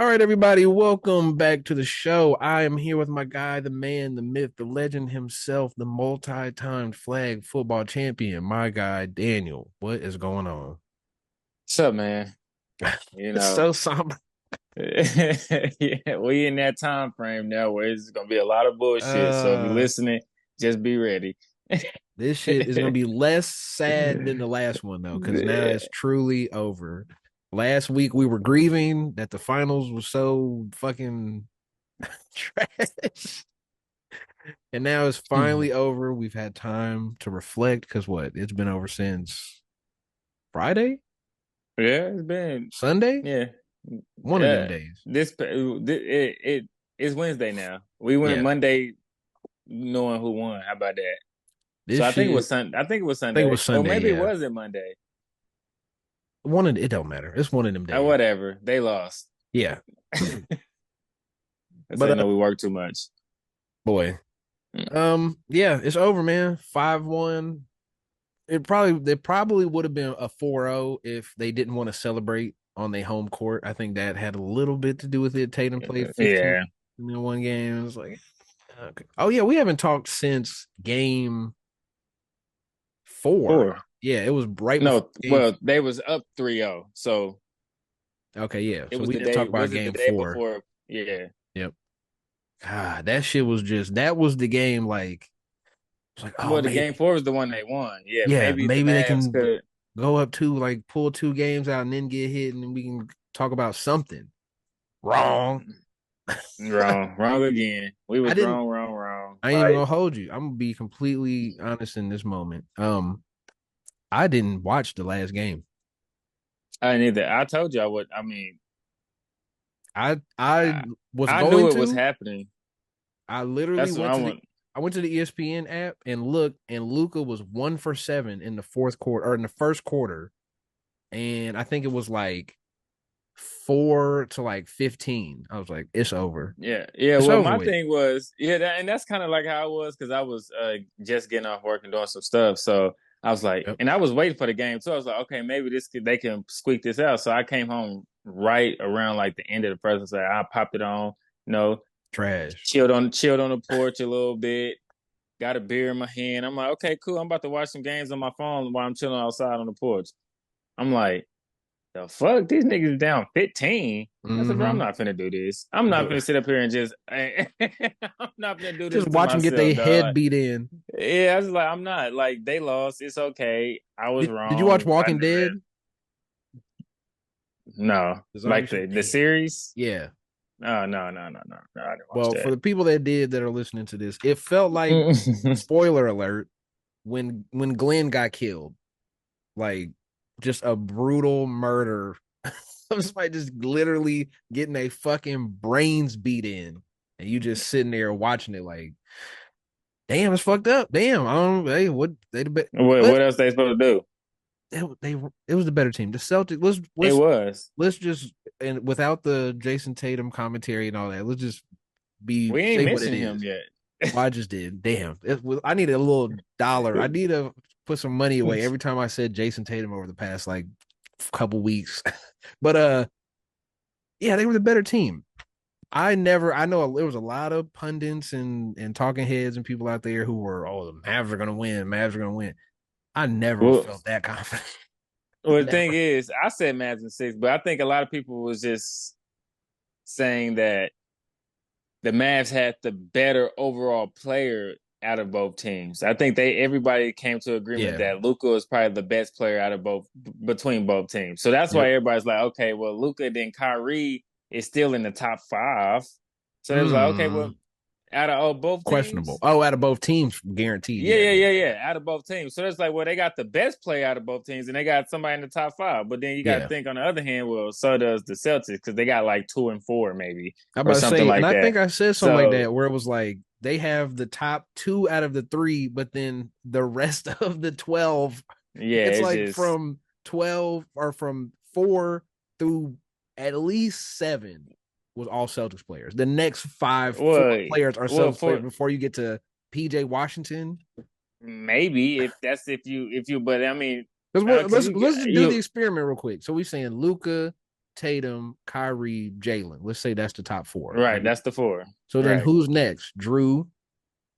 All right, everybody, welcome back to the show. I am here with my guy, the man, the myth, the legend himself, the multi-time flag football champion, my guy, Daniel. What is going on? What's up, man? You It's know, so somber. yeah, we in that time frame now where it's gonna be a lot of bullshit. So if you're Uh, listening, just be ready. this shit is gonna be less sad than the last one though, because now it's truly over. Last week we were grieving that the finals was so fucking trash. And now it's finally over. We've had time to reflect because what? It's been over since Friday, Yeah, it's been Sunday, yeah, one of them yeah. days. It's Wednesday now. We went Yeah, Monday knowing who won. How about that? this So I think it was shit. Sun. I think it was I think it was Sunday, or Sunday. maybe it Yeah, wasn't Monday. one of it don't matter. It's one of them days. Whatever. They lost. Yeah, That's how but I know we work too much. boy, Mm. yeah, it's over, man. 5-1. It probably would have been a 4-0 if they didn't want to celebrate on their home court. I think that had a little bit to do with it. Tatum played 15 Yeah. in one game. It was like, okay. Oh yeah, we haven't talked since game 4. Four. Yeah, it was right before No, game. well, they was up 3-0. So Okay, yeah. it So was we the didn't talk day, about was it the game day 4. before? Yeah. Yep. God, that shit was just that was the game. Like it's like, oh, Well, the maybe, game four was the one they won. Yeah, yeah, maybe the maybe they Mavs can could. go up two, like pull 2 games out and then get hit, and then we can talk about something. Wrong. Wrong again. We I was didn't. wrong. I ain't even Like gonna hold you. I'm gonna be completely honest in this moment. I didn't watch the last game. I neither. I told you I would. I mean, I I, was I going knew it was to. happening. I literally That's what went I to the want. I went to the ESPN app and looked, and Luca was 1 for 7 in the fourth quarter or in the first quarter, and I think it was like 4 to like 15. I was like, it's over. Yeah, yeah. It's Well, over my with. thing was, yeah, and that's kind of like how I was because I was just getting off work and doing some stuff. So I was like, Yep. and I was waiting for the game too. I was like, okay, maybe they can squeak this out. So I came home right around like the end of the first. So I popped it on, you know, Trash. chilled on the porch a little bit, got a beer in my hand. I'm like, okay, cool. I'm about to watch some games on my phone while I'm chilling outside on the porch. I'm like, the fuck? These niggas down 15. I said, bro, I'm Mm-hmm. not finna do this. I'm not finna sit up here and just I'm not finna do this Just to watch them get myself, their dog. head beat in. Yeah, I was like, I'm not. Like, they lost. It's okay. I was Did you watch wrong. I Walking knew Dead? that. No. The zombie Like show? the Damn. series? Yeah. Oh, no. I didn't watch Well, for that. the people that did that are listening to this, it felt like, spoiler alert, when Glenn got killed, like just a brutal murder. Somebody just literally getting a fucking brains beat in, and you just sitting there watching it like, damn, it's fucked up. Damn, I don't. Hey, what they but What else they supposed to do? they it was the better team. The Celtics. Let's It let's was. let's just, and without the Jason Tatum commentary and all that, let's just be We ain't say what it mentioned him is. yet. Well, I just did. Damn. I need a little dollar. I need to put some money away every time I said Jason Tatum over the past like couple weeks. But yeah, they were the better team. I know there was a lot of pundits and talking heads and people out there who were, oh, the Mavs are gonna win. Mavs are gonna win. I never Well, felt that confident. well, the thing Never. is, I said Mavs in six, but I think a lot of people was just saying that the Mavs had the better overall player out of both teams. I think everybody came to agreement Yeah. that Luka was probably the best player out of both between both teams. So that's why Yep. everybody's like, okay, well, Luka then Kyrie is still in the top five. So they was like, okay, well, Mm, out of both questionable. teams, Oh, out of both teams, guaranteed. Yeah, yeah. yeah. Out of both teams. So it's like, well, they got the best player out of both teams and they got somebody in the top five. But then you got to Yeah. think on the other hand, well, so does the Celtics because they got like 2 and 4 maybe I'm or about to something say, and like I that. think I said something like So that where it was like they have the top 2 out of the 3, but then the rest of the 12, yeah, it's it's like just from 12 or from 4 through at least 7 was all Celtics players. The next four well, players are well Celtics players for before you get to PJ Washington. maybe if you, but I mean, Because because let's you just do the you experiment real quick. So we're saying Luca, Tatum, Kyrie, Jalen. Let's say that's the top four, Right, right? that's the four. So then Right. who's next? Drew,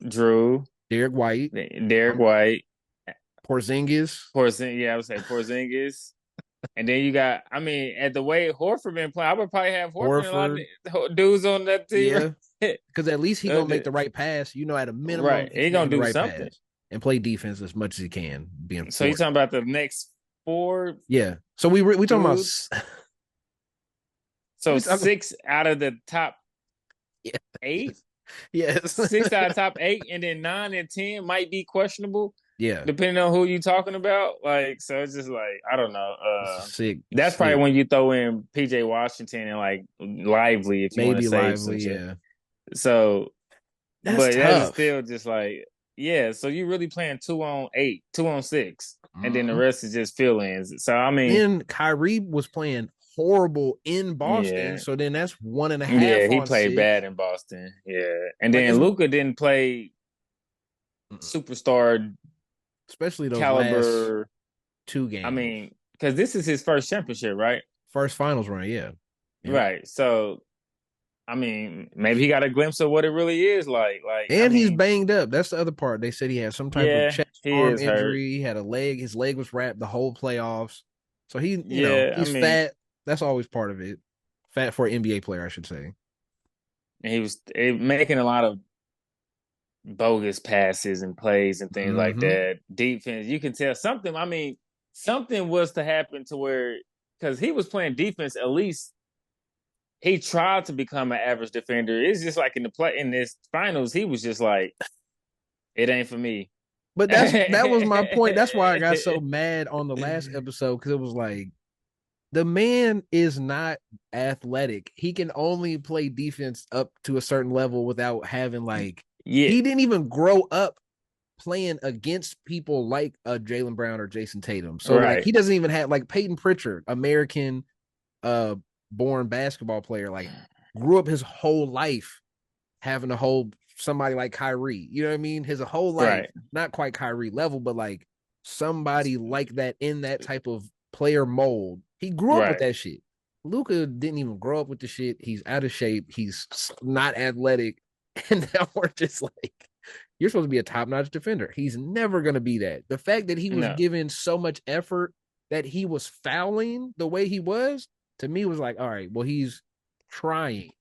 Drew, Derek White, Derek um, White, Porzingis, Porzingis. Yeah, I would say Porzingis. And then you got, I mean, at the way Horford been playing, I would probably have Horford and a lot Horford. of dudes on that team. Yeah, because at least he gonna make the right pass. At a minimum, Right. he's He gonna making the do right something. pass and play defense as much as he can, being So you 40. talking about the next four Yeah. So we talking about dudes? So we talking. six out of the top Yeah. eight, Yes. six out of top eight, and then 9 and 10 might be questionable, Yeah. depending on who you talking about. Like, so it's just like I don't know. Sick. That's probably Sick. when you throw in PJ Washington and like Lively if you want to Maybe save some lively. shit. Yeah. So, That's but that is tough. still just like yeah. So you really playing 2 on 8, 2 on 6, and then the Mhm. rest is just fill-ins. So I mean, Then Kyrie was playing horrible in Boston. yeah, So then that's one and a yeah, half he on played six. bad in Boston. Yeah, and Like then it's Luca didn't play superstar especially those last caliber. two I games. mean, because this is his first championship, right? First finals run, yeah. Yep. Right. So, I mean, maybe he got a glimpse of what it really is like. Like, I And he's mean, banged up. That's the other part. They said he had some type of yeah, chest he arm is hurt. injury. He had a leg. His leg was wrapped the whole playoffs. So Yeah, I he's mean, fat. That's always part of it. Fat for an NBA player, I should say. he was making a lot of bogus passes and plays and things like Mm-hmm. that. Defense, you can tell something. I mean, something was to happen to where because he was playing defense, at least he tried to become an average defender. It's just like in this finals, he was just like, it ain't for me. But that was my point. That's why I got so Right, mad on the last episode because it was like the man is not athletic. He can only play defense up to a certain level without having like yeah, he didn't even grow up playing against people like Jalen Brown or Jason Tatum. So like right, he doesn't even have like Peyton Pritchard, American uh born basketball player, like grew up his whole life having to hold somebody like Kyrie. You know what I mean? His whole life, right. not quite Kyrie level, but like somebody like that in that type of player mold. He grew up with Right. that shit. Luca didn't even grow up with the shit. He's out of shape. He's not athletic. And now we're just like, you're supposed to be a top notch defender. He's never going to be that. The fact that he was No. given so much effort that he was fouling the way he was, to me, was like, all right, well, he's trying.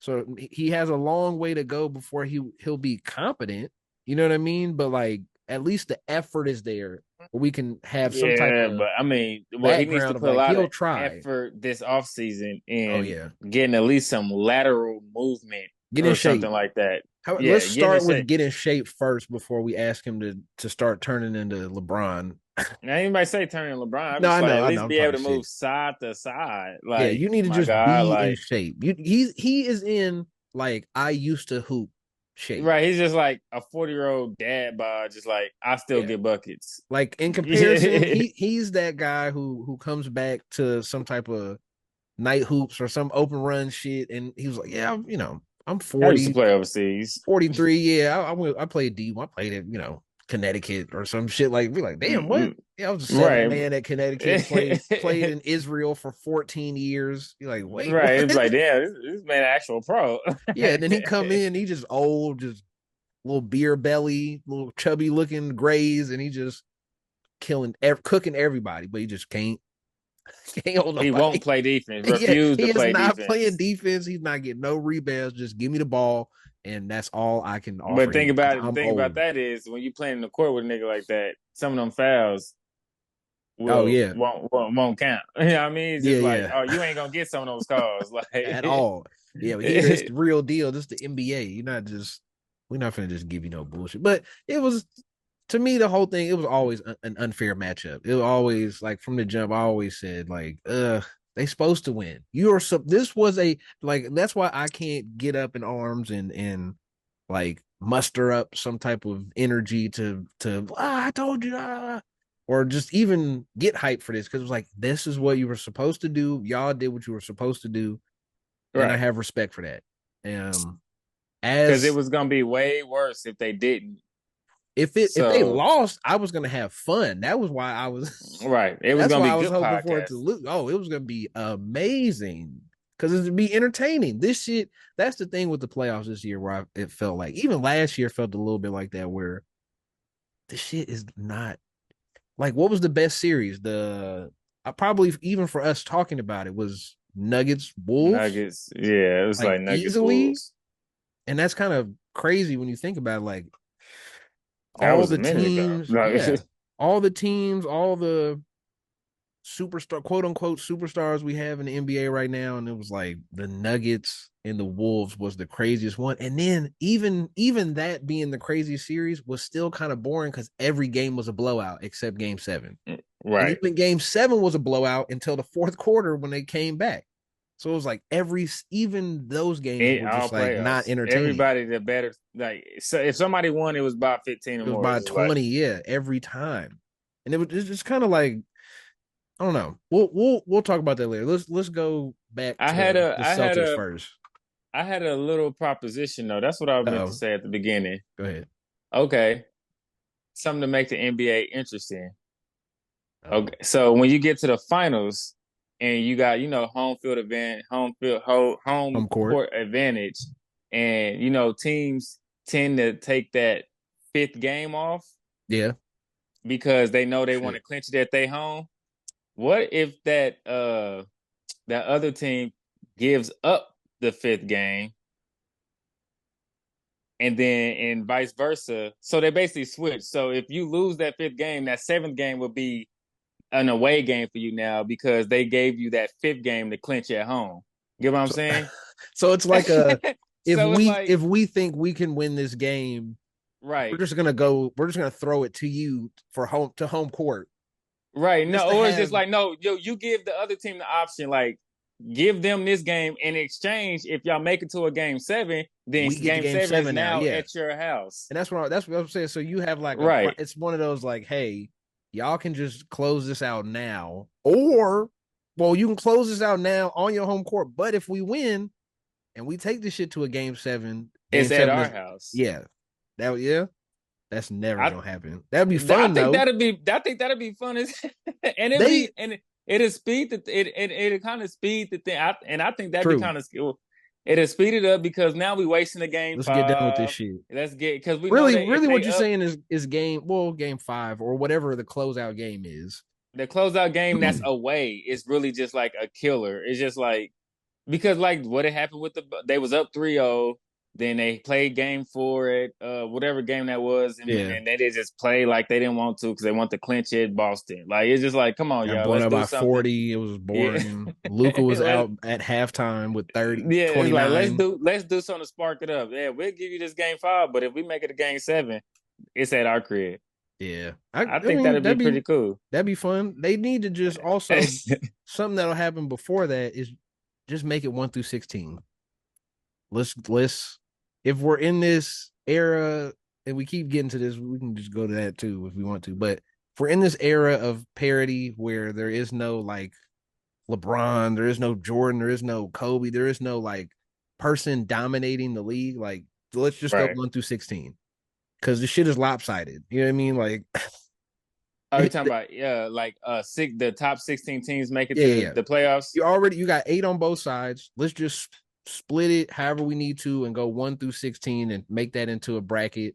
So he has a long way to go before he'll be competent. You know what I mean? But like at least the effort is there where we can have some type Yeah, of but I mean, well, he needs to background of put a like lot of he'll try. effort this offseason Oh in yeah. getting at least some lateral movement Get in or something shape. like that. Let's Yeah, getting in start with shape. get in shape first before we ask him to start turning into LeBron. Now, anybody say turning LeBron, I'm No, just like, at I know, least I'm be able talking to shit. move side to side. Yeah, Like, you need to my just God, be in like, shape. He is in like I used to hoop shape. right. He's just like a 40-year-old dad bod, just like, I still Yeah. get buckets. Like in comparison, he's that guy who comes back to some type of night hoops or some open run shit, and he was like, "Yeah, I'm I used to 40, play overseas. 43. Yeah, I played D1. I played at Connecticut or some shit. Like we like, damn, what? Mm-mm. Yeah, I was a seventh Right. man at Connecticut. Played in Israel for 14 years. You're like, wait, what? Right. It's like, damn, this man an actual pro. Yeah, and then he come in, he just old, just little beer belly, little chubby looking grays, and he just cooking everybody, but he just can't hold He won't nobody. play defense, Yeah, refuse to he is play not playing defense. defense. He's not getting no rebounds. Just give me the ball, and that's all I can offer But think him because about it, the I'm thing about old. that is when you playing in the court with a nigga like that, some of them fouls Oh will yeah, won't count. You know what I mean? It's yeah, just like, yeah, oh, you ain't gonna get some of those calls. at Like all. Yeah, but here it's the real deal. This is the NBA. We're not gonna just give you no bullshit. But it was to me the whole thing. It was always an unfair matchup. It was always like from the jump. I always said like, they supposed to win. You're so this was a like that's why I can't get up in arms and like muster up some type of energy to I told you or just even get hyped for this because it was like this is what you were supposed to do. Y'all did what you were supposed to do, and I right. have respect for that. Because it As was gonna be way worse if they didn't. If they So lost, I was gonna have fun. That was why I was. right, it was That's gonna why be I was good hoping for it to podcast. lose. Oh, it was gonna be amazing because it'd be entertaining. This shit. That's the thing with the playoffs this year, where it felt like even last year felt a little bit like that, where the shit is not like what was the best series. The probably even for us talking about it was Nuggets Wolves, Nuggets, yeah, it was like like Nuggets easily, Wolves. and that's kind of crazy when you think about it, like That all was a the minute ago. teams, Like, yeah, all the teams, all the superstar, quote unquote superstars we have in the NBA right now, and it was like the Nuggets and the Wolves was the craziest one, and then even that being the craziest series was still kind of boring because every game was a blowout except Game 7, and right. even Game 7 was a blowout until the fourth quarter when they came back. So it was like even those games In were all just like not playoffs, entertaining. everybody the better. Like, so if somebody won, it was about 15 or It was more. It was by just like 20, yeah, every time. And it's just kind of like I don't know. We'll talk about that later. Let's go back I had to a the I had Celtics a first. I had a little proposition though. That's what I meant to Oh, say at the beginning. go ahead. Okay, something to make the NBA interesting. Oh, Okay, so when you get to the finals and you got home field advantage, home home court. court advantage, and teams tend to take that fifth game off Yeah. because they know they want to Shit. clinch it at their home. What if that other team gives up the fifth game and vice versa? So they basically switch. So if you lose that fifth game, that seventh game would be an away game for you now because they gave you that fifth game to clinch at home. Get what I'm So, saying? so it's like a So it's like if we think we can win this game, right, we're just gonna throw it to you for home court. right. Just No, to or it's just have like no, you give the other team the option, like give them this game in exchange. If y'all make it to a game seven, then we get to game game seven is seven now. now Yeah. at your house. And that's what I'm saying. So you have like Right. it's one of those like, hey, y'all can just close this out now, or well, you can close this out now on your home court. But if we win and we take this shit to a It's game at seven our is house. yeah, yeah, that's never I gonna happen. That'd be I fun think though. that'd be fun as and They it'll speed it kind of speed the thing. I think that'd be true. kind of skill. It'll speed it up because now we wasting the game Let's get done with this five. shit. Let's get because we know Really, that if really, what they you're up saying is game 5 or whatever the closeout game is. the closeout game that's away is really just like a killer. It's just like because like what had happened with they was up 3-0, then they played game four at whatever game that was, Yeah, and they just play like they didn't want to because they want to clinch it Boston. Like it's just like come on got y'all, blown let's out do by something. 40. It was Yeah. boring. Luca was out at halftime with 30 Yeah, it's like 29. let's do something to spark it up. Yeah, we'll give you this game five, but if we make it a game seven, it's at our crib. Yeah. I I think mean that'd be pretty cool. that'd be fun. They need to just also something that'll happen before that is just make it 1 through 16. Let's if we're in this era and we keep getting to this, we can just go to that too if we want to. But if we're in this era of parity where there is no like LeBron, there is no Jordan, there is no Kobe, there is no like person dominating the league, like let's just go Right. 1 through 16. Cause the shit is lopsided. You know what I mean? Like Are you talking about like the top 16 teams make it yeah, to yeah. the playoffs? You got 8 on both sides. Let's just split it however we need to and go 1 through 16 and make that into a bracket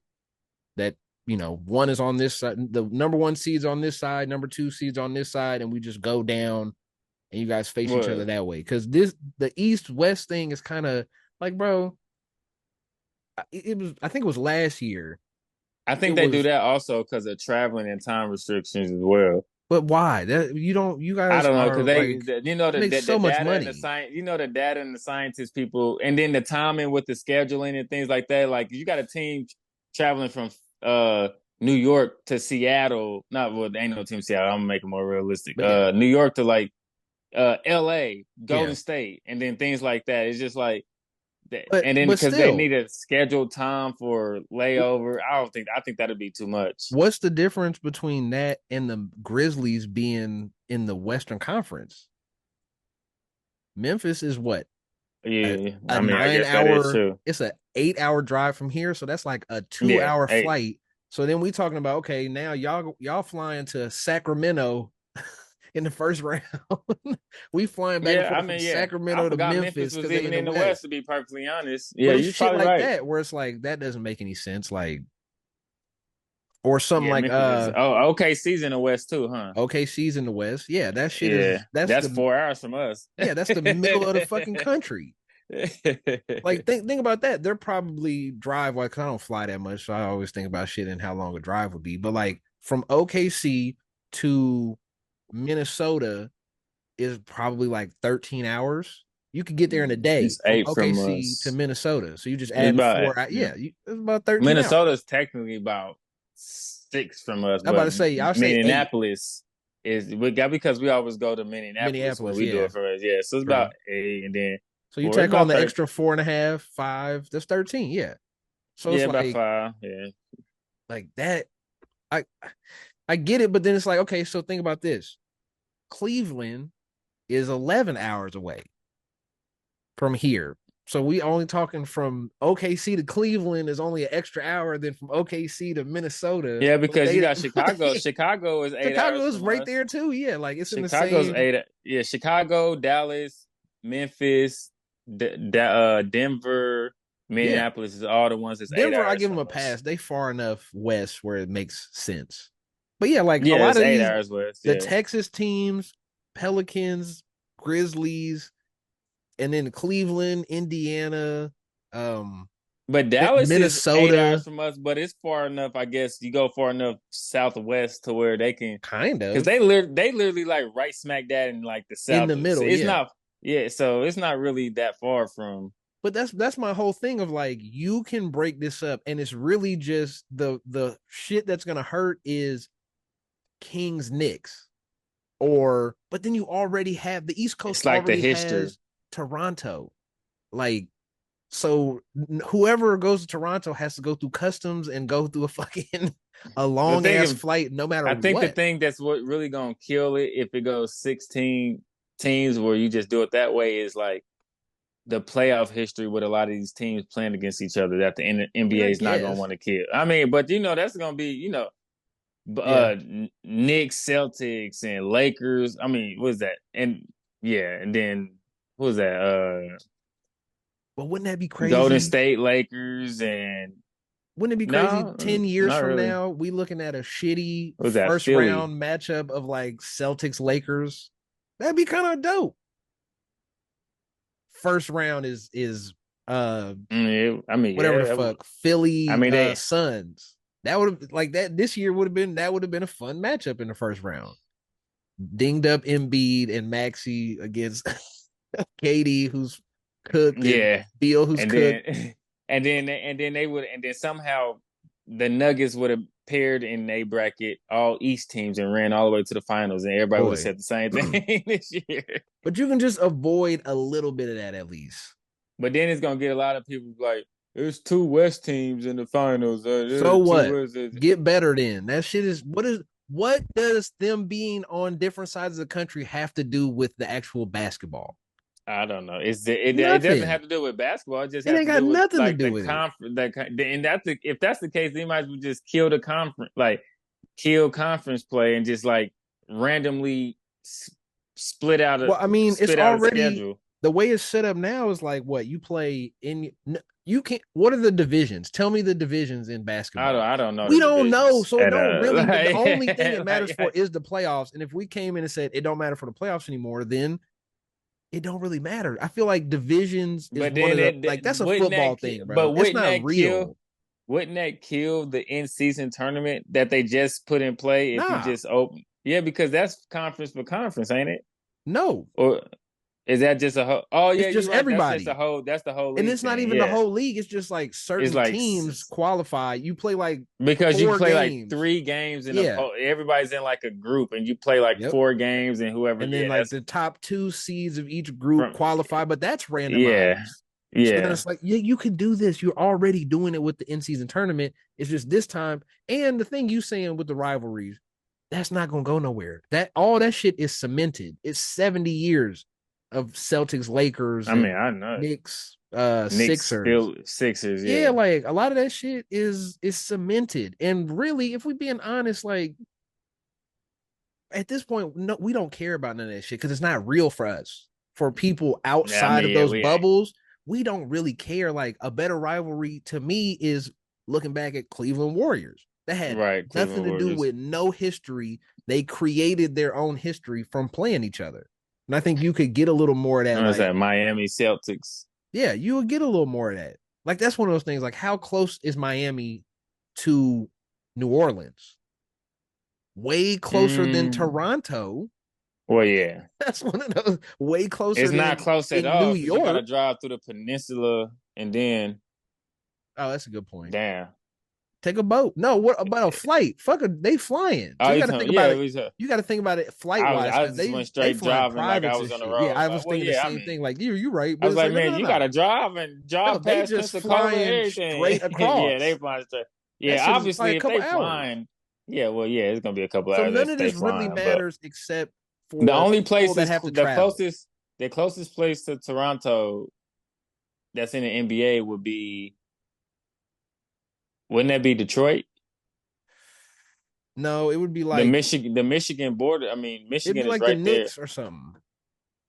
that one is on this side, the number one seeds on this side, number two seeds on this side, and we just go down and you guys face each other What? that way. Because the East West thing is kind of like, bro, it was I think it was last year. I It think they do was, that also because of traveling and time restrictions as well. but why? That you I guys don't know because are like you make the so much data and the money. science, the data and the scientists people, and then the timing with the scheduling and things like that. Like you got a team traveling from New York to Seattle. Not well, there ain't no team Seattle. I'm gonna make it more realistic. But yeah, New York to like L.A., yeah. Golden State, and then things like that. It's just like that, But and then but because they still, need a scheduled time for layover. I think that'd be too much. what's the difference between that and the Grizzlies being in the Western Conference? Memphis is what a, Yeah, a I mean, I nine guess that is hour. true. It's a 8 hour drive from here, so that's like a two Yeah, hour hey, flight So then we talking about, okay, now y'all flying to Sacramento in the first round. We flying back and Yeah, I forth from mean, yeah. I Sacramento to forgot Memphis Memphis was because they in even the in the West, West. to be perfectly honest. Yeah, But it's you're shit probably like right. that where it's like that doesn't make any sense. Like, or something Yeah, like Memphis is OKC's in the West too, huh? OKC's in the West. Yeah, that shit Yeah. is that's That's the 4 hours from us. that's the middle of the fucking country. Like think about that. They're probably drive like I don't fly that much, so I always think about shit and how long a drive would be. But like from OKC to Minnesota is probably like 13 hours. You could get there in a day It's from 8 from OKC to us. Minnesota. So you just It's adding about four. Yeah, it's about 13 hours. Minnesota's technically about 6 from us, I'm about but to say, I'll say eight. Minneapolis is we got because we always go to Minneapolis when Minneapolis, we do yeah, it for us. Yeah, so it's about true. 8, and then So you 4. It's tack on about the 13. extra 4.5, 5. That's 13. Yeah. So Yeah, it's about 5. Yeah, like that. I I get it, but then it's like, okay, so think about this. Cleveland is 11 hours away from here. So we only talking from OKC to Cleveland is only an extra hour than from OKC to Minnesota. yeah, But because you they got Chicago. Chicago is 8 hours Chicago is from right us. there too. Yeah, like it's in the Chicago's same 8. Yeah, Chicago, Dallas, Memphis, Denver, yeah. Minneapolis is all the ones that's eight Denver, I hours give them from a us. pass. They far enough west where it makes sense. But yeah, like a Yeah, lot it's of eight these hours west. the Yeah. Texas teams, Pelicans, Grizzlies, and then Cleveland, Indiana, um, But Dallas is 8 hours Minnesota, from us, but it's far enough. I guess you go far enough southwest to where they can, kind because of they literally like right smack dab in like the in south. the middle. It's Yeah, not, yeah, so it's not really that far from. but that's my whole thing of like you can break this up, and it's really just the shit that's gonna hurt is Kings Knicks or but then you already have the East Coast It's like the already history. has Toronto. Like so whoever goes to Toronto has to go through customs and go through a fucking a The long thing ass is, flight no matter I think the what. thing that's what really gonna kill it if it goes 16 teams where you just do it that way is like the playoff history with a lot of these teams playing against each other that the I mean, I NBA is not gonna guess. want to kill. I mean, but that's gonna be Yeah. Knicks, Celtics, and Lakers. I mean, what was that? And yeah, and then what was that? But wouldn't that be Golden crazy? State Lakers and Wouldn't it be crazy no, 10 years not from really. now we looking at a shitty What was that? first Philly. round matchup of like Celtics Lakers? That'd be kind of dope. First round is I mean, whatever the yeah. fuck I Philly mean, they Suns. That would have like that this year would have been a fun matchup in the first round. Dinged up Embiid and Maxi against Katie who's cooked and yeah, Beal who's and cooked. then and then they would and then somehow the Nuggets would have paired in a bracket all East teams and ran all the way to the finals, and everybody would have Boy. said the same thing this year. But you can just avoid a little bit of that at least. But then it's gonna get a lot of people like, there's two West teams in the finals. So There's two what? West. Get better then. That shit is what does them being on different sides of the country have to do with the actual basketball? I don't know. It doesn't Nothing. have to do with basketball. It just It has ain't to got do with nothing to like do the with it. conference. And if that's the case, they might as well just kill the conference, like kill conference play, and just like randomly Well, I mean, it's split out a already schedule. the way it's set up now is like what you play in. You can't. What are the divisions? Tell me the divisions in basketball. I don't know the We don't know, divisions so it at don't really. The only thing it matters for like, is the playoffs. And if we came in and said it don't matter for the playoffs anymore, then it don't really matter. I feel like divisions is but one then of the like that's a wouldn't football that thing, but bro. It's not real. wouldn't that kill the in season tournament that they just put in play if you Nah, just open? Yeah, because that's conference for conference, ain't it? no. Or is that just a whole? Oh It's yeah, just you're right. That's just a everybody. whole. That's the whole And league it's not thing. even the Yeah, whole league. It's just like it's certain like teams qualify. You play like because you four play like games. 3 games in a. Yeah. Everybody's in like a group, and you play like Yep. 4 games, and whoever. And then Yeah, like that's the top two seeds of each group from. qualify, but that's Yeah, randomized. So then yeah. it's like, yeah, you can do this. You're already doing it with the in season tournament. It's just this time. And the thing you saying with the rivalries, that's not gonna go nowhere. That all that shit is cemented. It's 70 years of Celtics, Lakers, I mean, and I know. Knicks. Knicks, Sixers. Sixers, Yeah, yeah. like a lot of that shit is cemented. And really, if we being honest, like at this point, no, we don't care about none of that shit because it's not real for us. For people Yeah, I outside of mean, yeah, those we ain't. bubbles, we don't really care. Like a better rivalry to me is looking back at Cleveland Warriors. That had Right, nothing Cleveland to do Warriors. with no history. They created their own history from playing each other. And I think you could get a little more of that. What is Like, that? Miami Celtics. yeah, you would get a little more of that. Like, that's one of those things. Like, how close is Miami to New Orleans? Way closer than Mm, Toronto. well, yeah. That's one of those way closer It's not than close at in New all because you got to York. drive through the peninsula and then, Oh, that's a good point. damn. Take a boat. No, what about a flight? Fuck, they flying. So Oh, you you got to think talking? about Yeah, it. You got to think about it flight wise I because just went they straight flying driving like I privates was and on the shit. Yeah, road. I Like, was well, thinking the yeah, I same mean, thing. Like you're right, I but was it's like, like no, man, no, you no, got to drive and no. drive They past just Pensacola and flying everything. straight Yeah, they across. flying straight. That Yeah, shit is probably a obviously, if couple they hours. flying, yeah, well, yeah, it's gonna be a couple So hours none if of they this really flying. But matters except the for only people place that is have to travel. the closest place to Toronto that's in the NBA would be, wouldn't that be Detroit? No, it would be like The Michigan border. I mean, it'd be Michigan is like the right there. Knicks or something.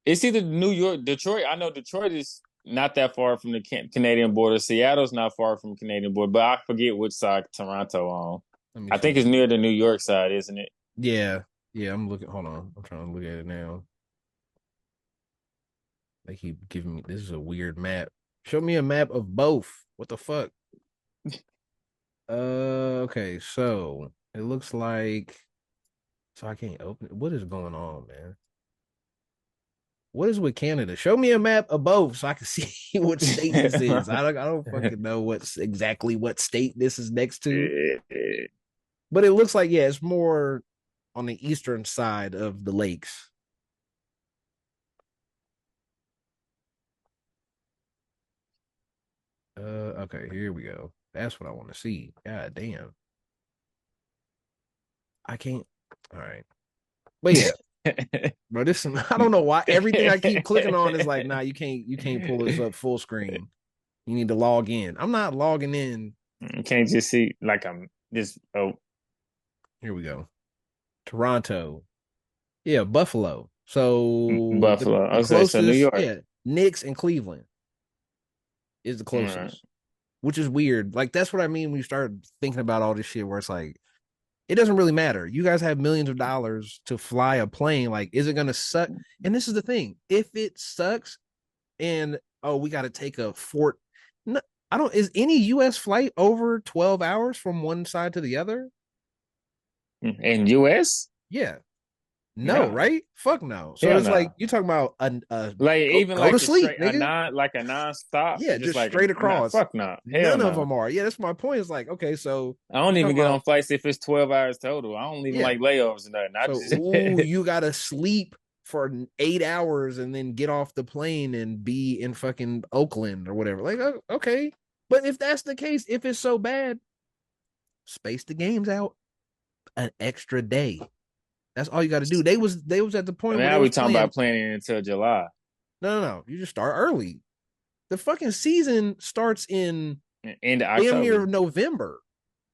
It's either New York, Detroit. I know Detroit is not that far from the Canadian border. Seattle's not far from the Canadian border, but I forget which side Toronto on. Let me I think see. it's near the New York side, isn't it? Yeah, yeah. I'm looking. Hold on. I'm trying to look at it now. They keep giving me this is a weird map. Show me a map of both. What the fuck? Okay, so it looks like so I can't open it. What is going on, man? What is with Canada? Show me a map of both so I can see what state this is. I don't fucking know what's exactly what state this is next to. But it looks like yeah, it's more on the eastern side of the lakes. Okay, here we go. That's what I want to see. God damn. I can't. All right. But yeah, bro, this I don't know why everything I keep clicking on is like, nah, you can't pull this up full screen. You need to log in. I'm not logging in. You can't just see like I'm this. Oh, Here we go. Toronto. Yeah, Buffalo. So Buffalo. the Okay, so New closest, York. yeah, Knicks and Cleveland is the All right. closest, which is weird. Like that's what I mean when you start thinking about all this shit where it's like it doesn't really matter. You guys have millions of dollars to fly a plane. Like, is it gonna suck? And this is the thing. If it sucks and oh, we gotta take a fort. No, I don't is any US flight over 12 hours from one side to the other? In U.S. Yeah. No, No, right? Fuck no. So hell it's like no. you're talking about a Like even go to like a sleep, straight nigga. a non-stop, Yeah, just just like straight nah, across. fuck no, hell None of no. them are. Yeah, that's my point. It's like, okay, so I don't you're even talking get on about flights if it's 12 hours total. I don't even yeah. like layovers or nothing. I So just ooh, you gotta sleep for 8 hours and then get off the plane and be in fucking Oakland or whatever. Like, okay. But if that's the case, if it's so bad, space the games out an extra day. That's all you got to do. They was at the point where they now we was talking playing. about planning until July. No, no, no. You just start early. The fucking season starts in End of damn October. near November.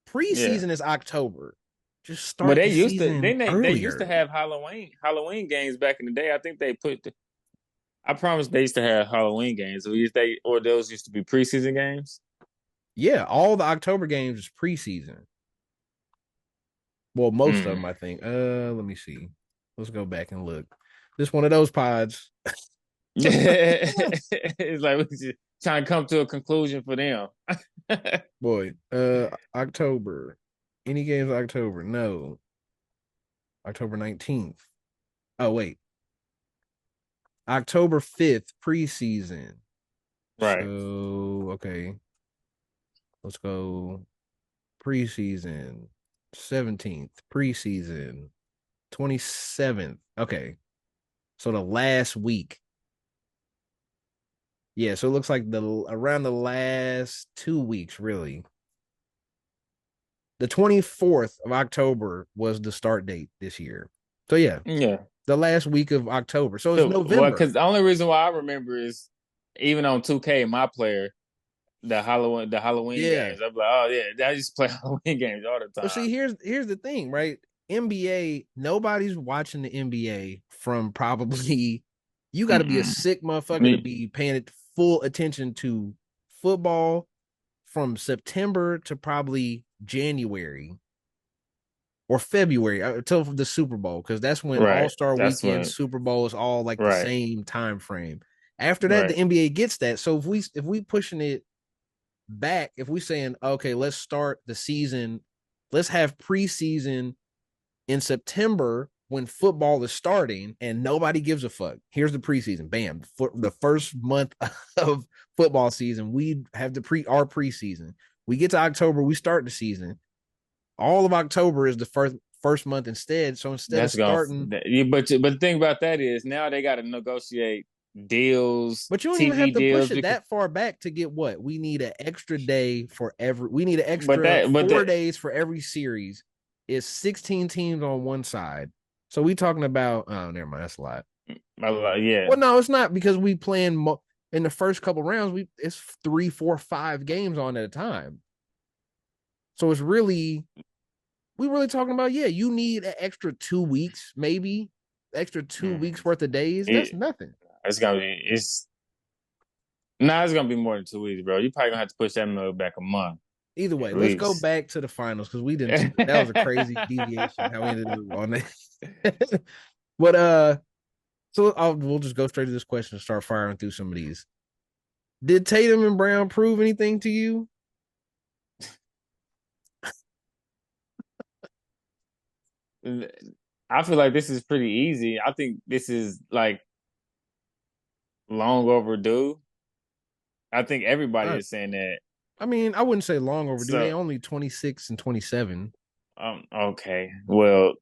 Yeah. Preseason is October. Just But start the season they used to earlier. have Halloween games back in the day. I think they put I promise they used to have Halloween games. Or those used to be preseason games. Yeah, all the October games is preseason. Well, most of them, Mm. I think. Let me see. Let's go back and look. This one of those pods. It's like we just trying to come to a conclusion for them. Boy, October. Any games October? No. October 19th. Oh, wait. October 5th, preseason. Right. So, okay. Let's go preseason. 17th, preseason. 27th. Okay. So the last week. Yeah, so it looks like the around the last 2 weeks, really. The 24th of October was the start date this year. So yeah, Yeah. the last week of October. So it's So, well, November. because the only reason why I remember is even on 2K, my player, the Halloween Yeah. games, I'm like, oh yeah, I just play Halloween games all the But time. see, here's the thing, right? NBA, nobody's watching the NBA from probably you got to be a Mm-mm. sick motherfucker to Me, be paying it full attention to football from September to probably January or February until the Super Bowl because that's when All right. Star That's Weekend, when, Super Bowl is all like the right, same time frame. After that, the right. NBA gets that. So if we pushing it back, if we saying okay, let's start the season, let's have preseason in September when football is starting and nobody gives a fuck. Here's the preseason. Bam. For the first month of football season, we have our preseason. We get to October, we start the season. All of October is the first month instead. So instead of That's gonna. starting, But the thing about that is now they got to negotiate deals, but you don't even TV have to push deals. it Because, that far back to get what? We need an extra day for every we need an but extra that, but 4 days for every series. It's 16 teams on one side. So we talking about oh never mind, that's a lot. yeah, Well, no, it's not because we playing in the first couple rounds. It's 3, 4, 5 games on at a time. So it's really we really talking about yeah. You need an extra 2 weeks, maybe extra two mm, weeks worth of days. That's it, nothing. it's gonna be. It's gonna be more than 2 weeks, bro. You probably gonna have to push that mug back a month Either way, at let's go least. back to the finals because we didn't. That was a crazy deviation how we ended up on that. But so we'll just go straight to this question and start firing through some of these. Did Tatum and Brown prove anything to you? I feel like this is pretty easy. I think this is like long overdue. I think everybody Uh, is saying that. I mean, I wouldn't say long overdue. They So, only 26 and 27. okay. Well,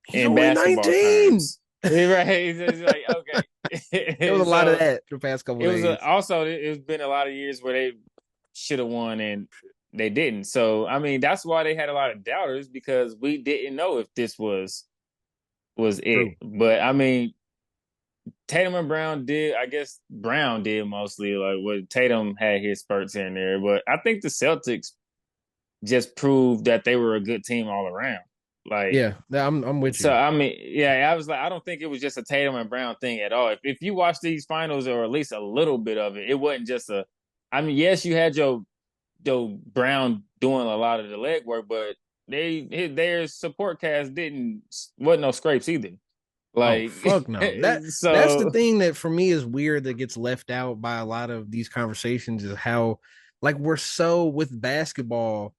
He's in only basketball 19. terms, right? It's just like There was okay. a lot of So that the past couple it of was days. also it's been a lot of years where they should have won and they didn't. So I mean that's why they had a lot of doubters because we didn't know if this was it. True. But I mean Tatum and Brown did. I guess Brown did mostly like what Tatum had his spurts here and there. But I think the Celtics just proved that they were a good team all around. Like Yeah, I'm with so you. I mean, yeah, I was like, I don't think it was just a Tatum and Brown thing at all. If you watch these finals or at least a little bit of it, it wasn't just a. I mean, yes, you had your Brown doing a lot of the legwork, but their support cast didn't wasn't no scrapes either. Oh Like fuck no. That's the so, thing that for me is weird that gets left out by a lot of these conversations is how like we're so with basketball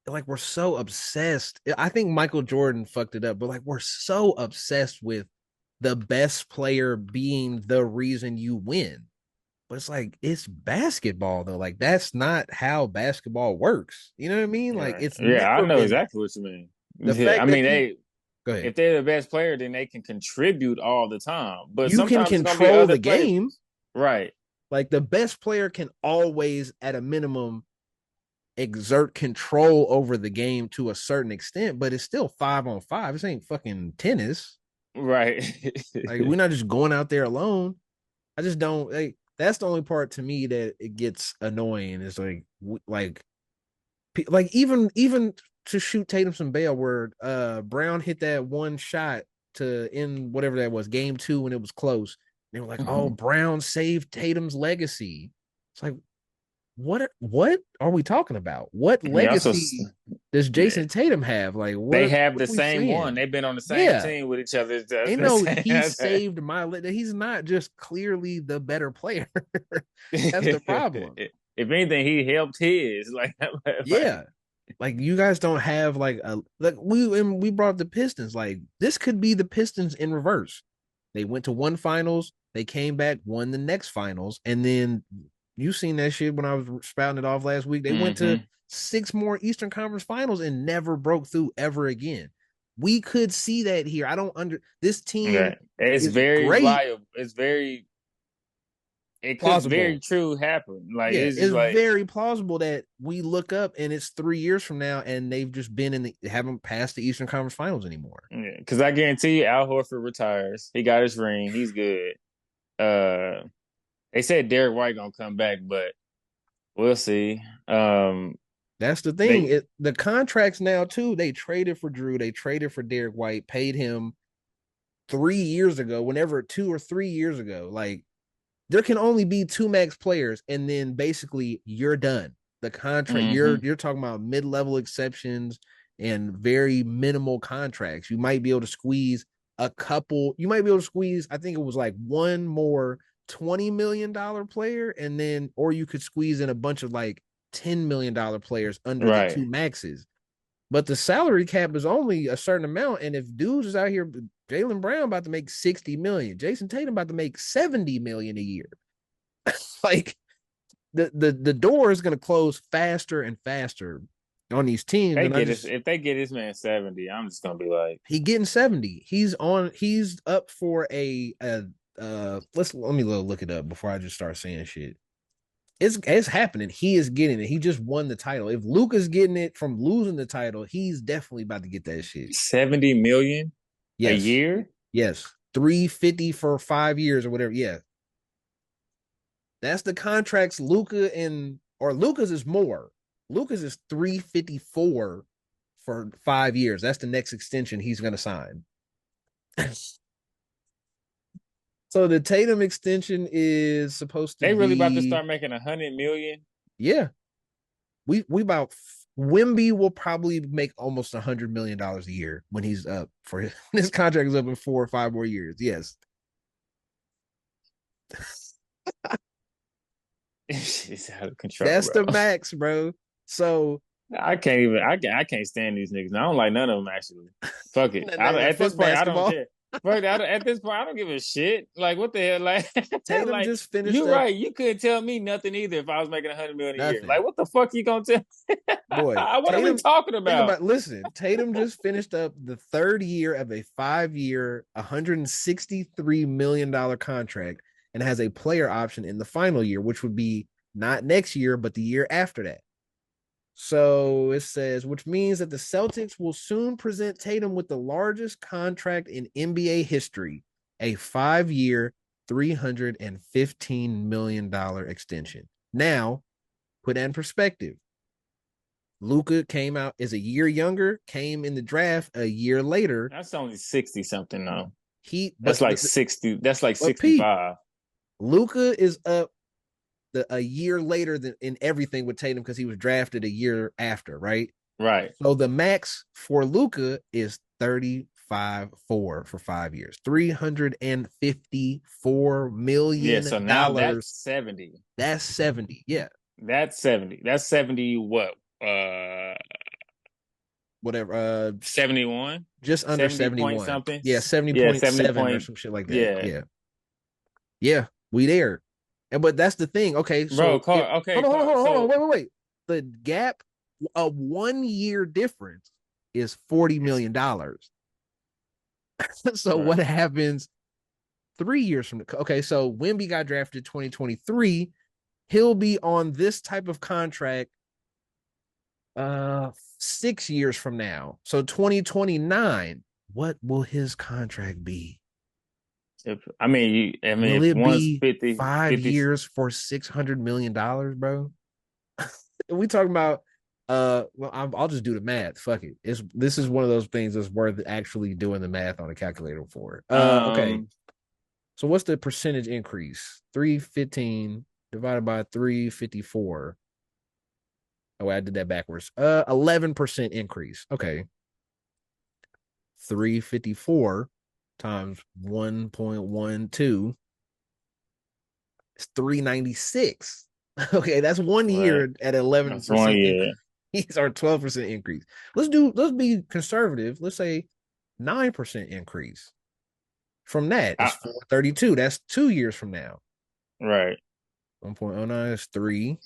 like we're so obsessed. I think Michael Jordan fucked it up, but like we're so obsessed with the best player being the reason you win. But it's like it's basketball though. Like that's not how basketball works. You know what I mean? Like yeah, it's yeah, I never know been that. exactly what you mean. The Yeah, I fact that mean they go ahead. if they're the best player, then they can contribute all the time. But You can sometimes it's gonna be control other the players, game. right? Like the best player can always, at a minimum, exert control over the game to a certain extent, but it's still 5 on 5. This ain't fucking tennis. Right. Like we're not just going out there alone. I just don't like that's the only part to me that it gets annoying is like even to shoot Tatum some bail where Brown hit that one shot to end whatever that was game 2 when it was close. They were like, "Oh, Brown saved Tatum's legacy." It's like what are we talking about? What Yeah, also legacy does Jason Tatum have? Like they what have what the are we same one. saying? They've been on the same Yeah. team with each other. Ain't no he saved he's not just clearly the better player. That's the problem. If anything, he helped his. Yeah. Like you guys don't have like a like we brought up the Pistons. Like this could be the Pistons in reverse. They went to one finals, they came back, won the next finals, and then you seen that shit when I was spouting it off last week. They went to hmm 6 more Eastern Conference finals and never broke through ever again. We could see that here. I don't under this team Right. It's is very great, viable. It could very plausible. true happen. Like Yeah, it's just it's like very plausible that we look up and it's 3 years from now and they've just been haven't passed the Eastern Conference Finals anymore. yeah, because I guarantee you, Al Horford retires. He got his ring. He's good. Uh, They said Derek White gonna come back, but we'll see. That's the thing. They The contracts now too. They traded for Drew. They traded for Derek White. Paid him 3 years ago. Whenever 2 or 3 years ago, like there can only be two max players, and then basically you're done. The contract mm-hmm. you're talking about mid level exceptions and very minimal contracts. You might be able to squeeze a couple. You might be able to squeeze. I think it was like one more $20 million player, and then or you could squeeze in a bunch of like $10 million players under the Right. two maxes. But the salary cap is only a certain amount, and if dudes is out here, Jaylen Brown about to make 60 million, Jason Tatum about to make 70 million a year. Like the door is going to close faster and faster on these teams, They and I get this just if they get this man 70, I'm just gonna be like he getting 70. He's up for let me look it up before I just start saying shit. It's happening. He is getting it. He just won the title. If Luka's getting it from losing the title, he's definitely about to get that shit. 70 million a Yes. year. Yes. 350 for 5 years or whatever. Yeah. That's the contracts Luka and or Luka's is more. Luka's is 354 for 5 years. That's the next extension he's gonna sign. So the Tatum extension is supposed to They really about to be, start making 100 million. yeah. We about Wimby will probably make almost $100 million a year when he's up for his contract is up in 4 or 5 more years. Yes. It's out of control, That's bro. the max, bro. So I can't even. I can't stand these niggas. I don't like none of them actually. Fuck it. At this fuck point, I don't basketball. care. At this point, I don't give a shit. Like what the hell? Like Tatum like just finished you're up right. You couldn't tell me nothing either if I was making 100 million a year. nothing. Like what the fuck you gonna tell? Boy, What are we Tatum, talking think about? about listen, Tatum just finished up the third year of a 5 year, $163 million contract and has a player option in the final year, which would be not next year, but the year after that. So it says, which means that the Celtics will soon present Tatum with the largest contract in NBA history, a 5 year, $315 million extension. Now, put that in perspective. Luka came out as a year younger, came in the draft a year later. That's only 60 something though. He That's like 60. That's like but Pete, 65. Luka is up a year later than in everything with Tatum because he was drafted a year after, right? Right. So the max for Luka is 35-4 for 5 years. $354 Yeah. million. So now that's 70. That's 70. Yeah. That's 70. That's 70 what? Whatever. 71? Just under 70 point 71. something? Yeah, Yeah, 70 70.7 or point. some shit like that. Yeah. Yeah. Yeah. We there. And but that's the thing. Okay, Bro, so if okay, hold on, hold on, hold on, so wait. The gap of 1 year difference is $40 million. So right. what happens 3 years from the okay? So Wimby got drafted 2023. He'll be on this type of contract 6 years from now. So 2029. What will his contract be? Will If it one's be 50, 50. 5 years for $600 million, bro? We talking about well, I'll just do the math. Fuck it. This is one of those things that's worth actually doing the math on a calculator for. Okay. um So what's the percentage increase? 315 divided by 354. Oh, I did that backwards. 11% increase. Okay. 354 times 1.12 is 396. Okay, that's one right. year at That's one 11% year. increase or 12% increase. Let's be conservative. Let's say 9% increase. From that, it's I, 432. That's 2 years from now. right. 1.09 is 3.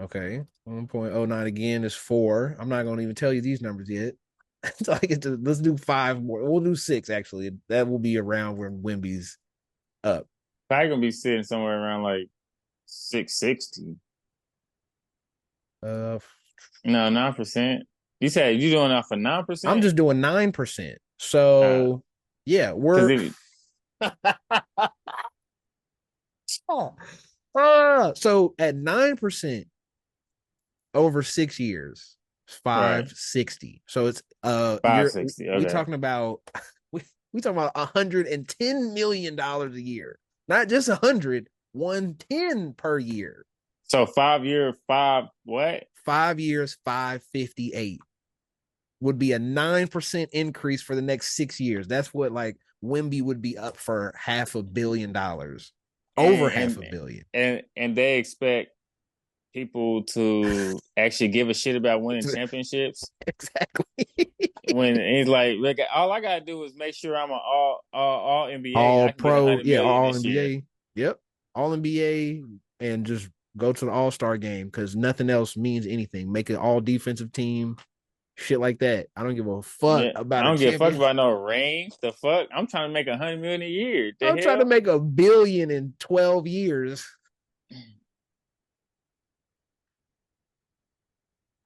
Okay. 1.09 again is 4. I'm not going to even tell you these numbers yet. So I get to let's do 5 more. We'll do 6 actually. That will be around when Wimby's up. Probably gonna be sitting somewhere around like 660. Uh No, 9%. You said you doing that for I'm 9%? just doing 9%. Uh, So yeah, because we're it So at 9% over 6 years, Right. 560. So it's Five you're sixty. we Okay. talking about we talking about $110 million a year, not just 110 per year. So 5 year, five what? 5 years, 558 would be a 9% increase for the next 6 years. That's what like Wimby would be up for $500 million, over half And a billion. and they expect people to actually give a shit about winning championships. Exactly. When he's like, look, all I gotta do is make sure I'm an all NBA, and All I can get a pro, hundred yeah, million all this year. NBA. Yep. All NBA, and just go to the All-Star game because nothing else means anything. Make an all defensive team, shit like that. I don't give a fuck Yeah, I about a don't give a fuck champion. about no rings. The fuck, I'm trying to make 100 million a year. The I'm trying to hell, make $1 billion in 12 years.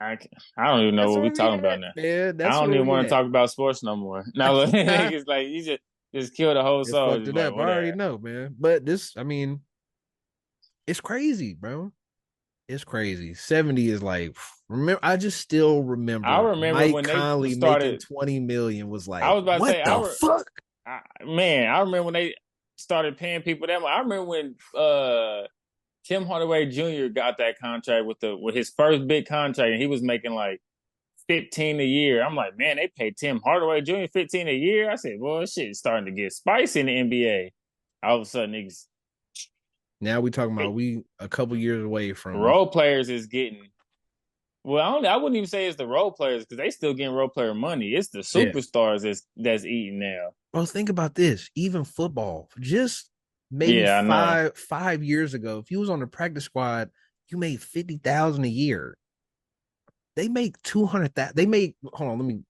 I I don't even know That's what we're where we talking about at, now. man. I That's don't where even we want to at. talk about sports no more. Now look, it's like you just kill the whole It's soul. fucked Just it like up. I already whatever. know, man. But this, I mean, it's crazy, bro. It's crazy. 70 is like, remember, I just still I remember remember Mike when they Conley making started. 20 million was I like, was about to what say, the fuck? man, I remember when they started paying people that much. I remember when Tim Hardaway Jr. got that contract with his first big contract, and he was making like 15 a year. I'm like, man, they paid Tim Hardaway Jr. 15 a year. I said, well, shit is starting to get spicy in the NBA. All of a sudden, niggas, Now we talking about we a couple years away from, role players is getting. Well, I wouldn't even say it's the role players because they still getting role player money. It's the yeah. superstars that's eating now. Bro, think about this. Even football, just maybe Yeah, I know. five years ago, if you was on the practice squad, you made 50,000 a year. They make 200,000. They make, hold on, let me,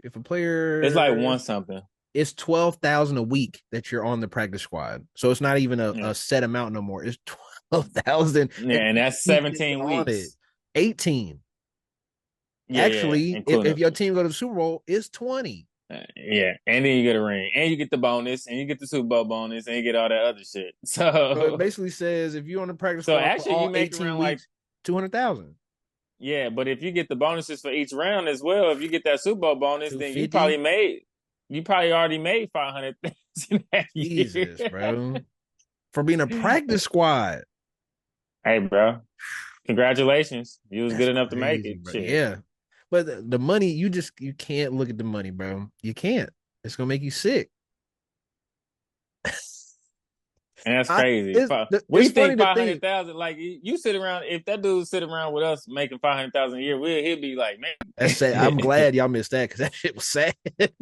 if a It's like player, one something. it's 12,000 a week that you're on the practice squad. So it's not even Yeah, a set amount no more. It's 12,000 yeah, and and you that's keep getting 17 on it. weeks. 18. Yeah, yeah, Actually, if including. your team go to the Super Bowl, it's 20. Yeah, and then you get a ring, and you get the bonus, and you get the Super Bowl bonus, and you get all that other shit. So it So, basically says if you're on the practice so squad for actually, you all make 18 around like weeks, 200,000. yeah. But if you get the bonuses for each round as well, if you get that Super Bowl bonus, then 250. you probably already made 500,000 that year. Jesus, bro. For being a practice squad. Hey, bro, congratulations, you was That's good enough to make crazy, it. bro. Shit, Yeah. But the money, you can't look at the money, bro. You can't. It's gonna make you sick. and that's I crazy. We it's funny think to five hundred think. thousand. Like you sit around, if that dude sit around with us making 500,000 a year, he'll be like, That's sad. I'm glad y'all missed that because that shit was sad.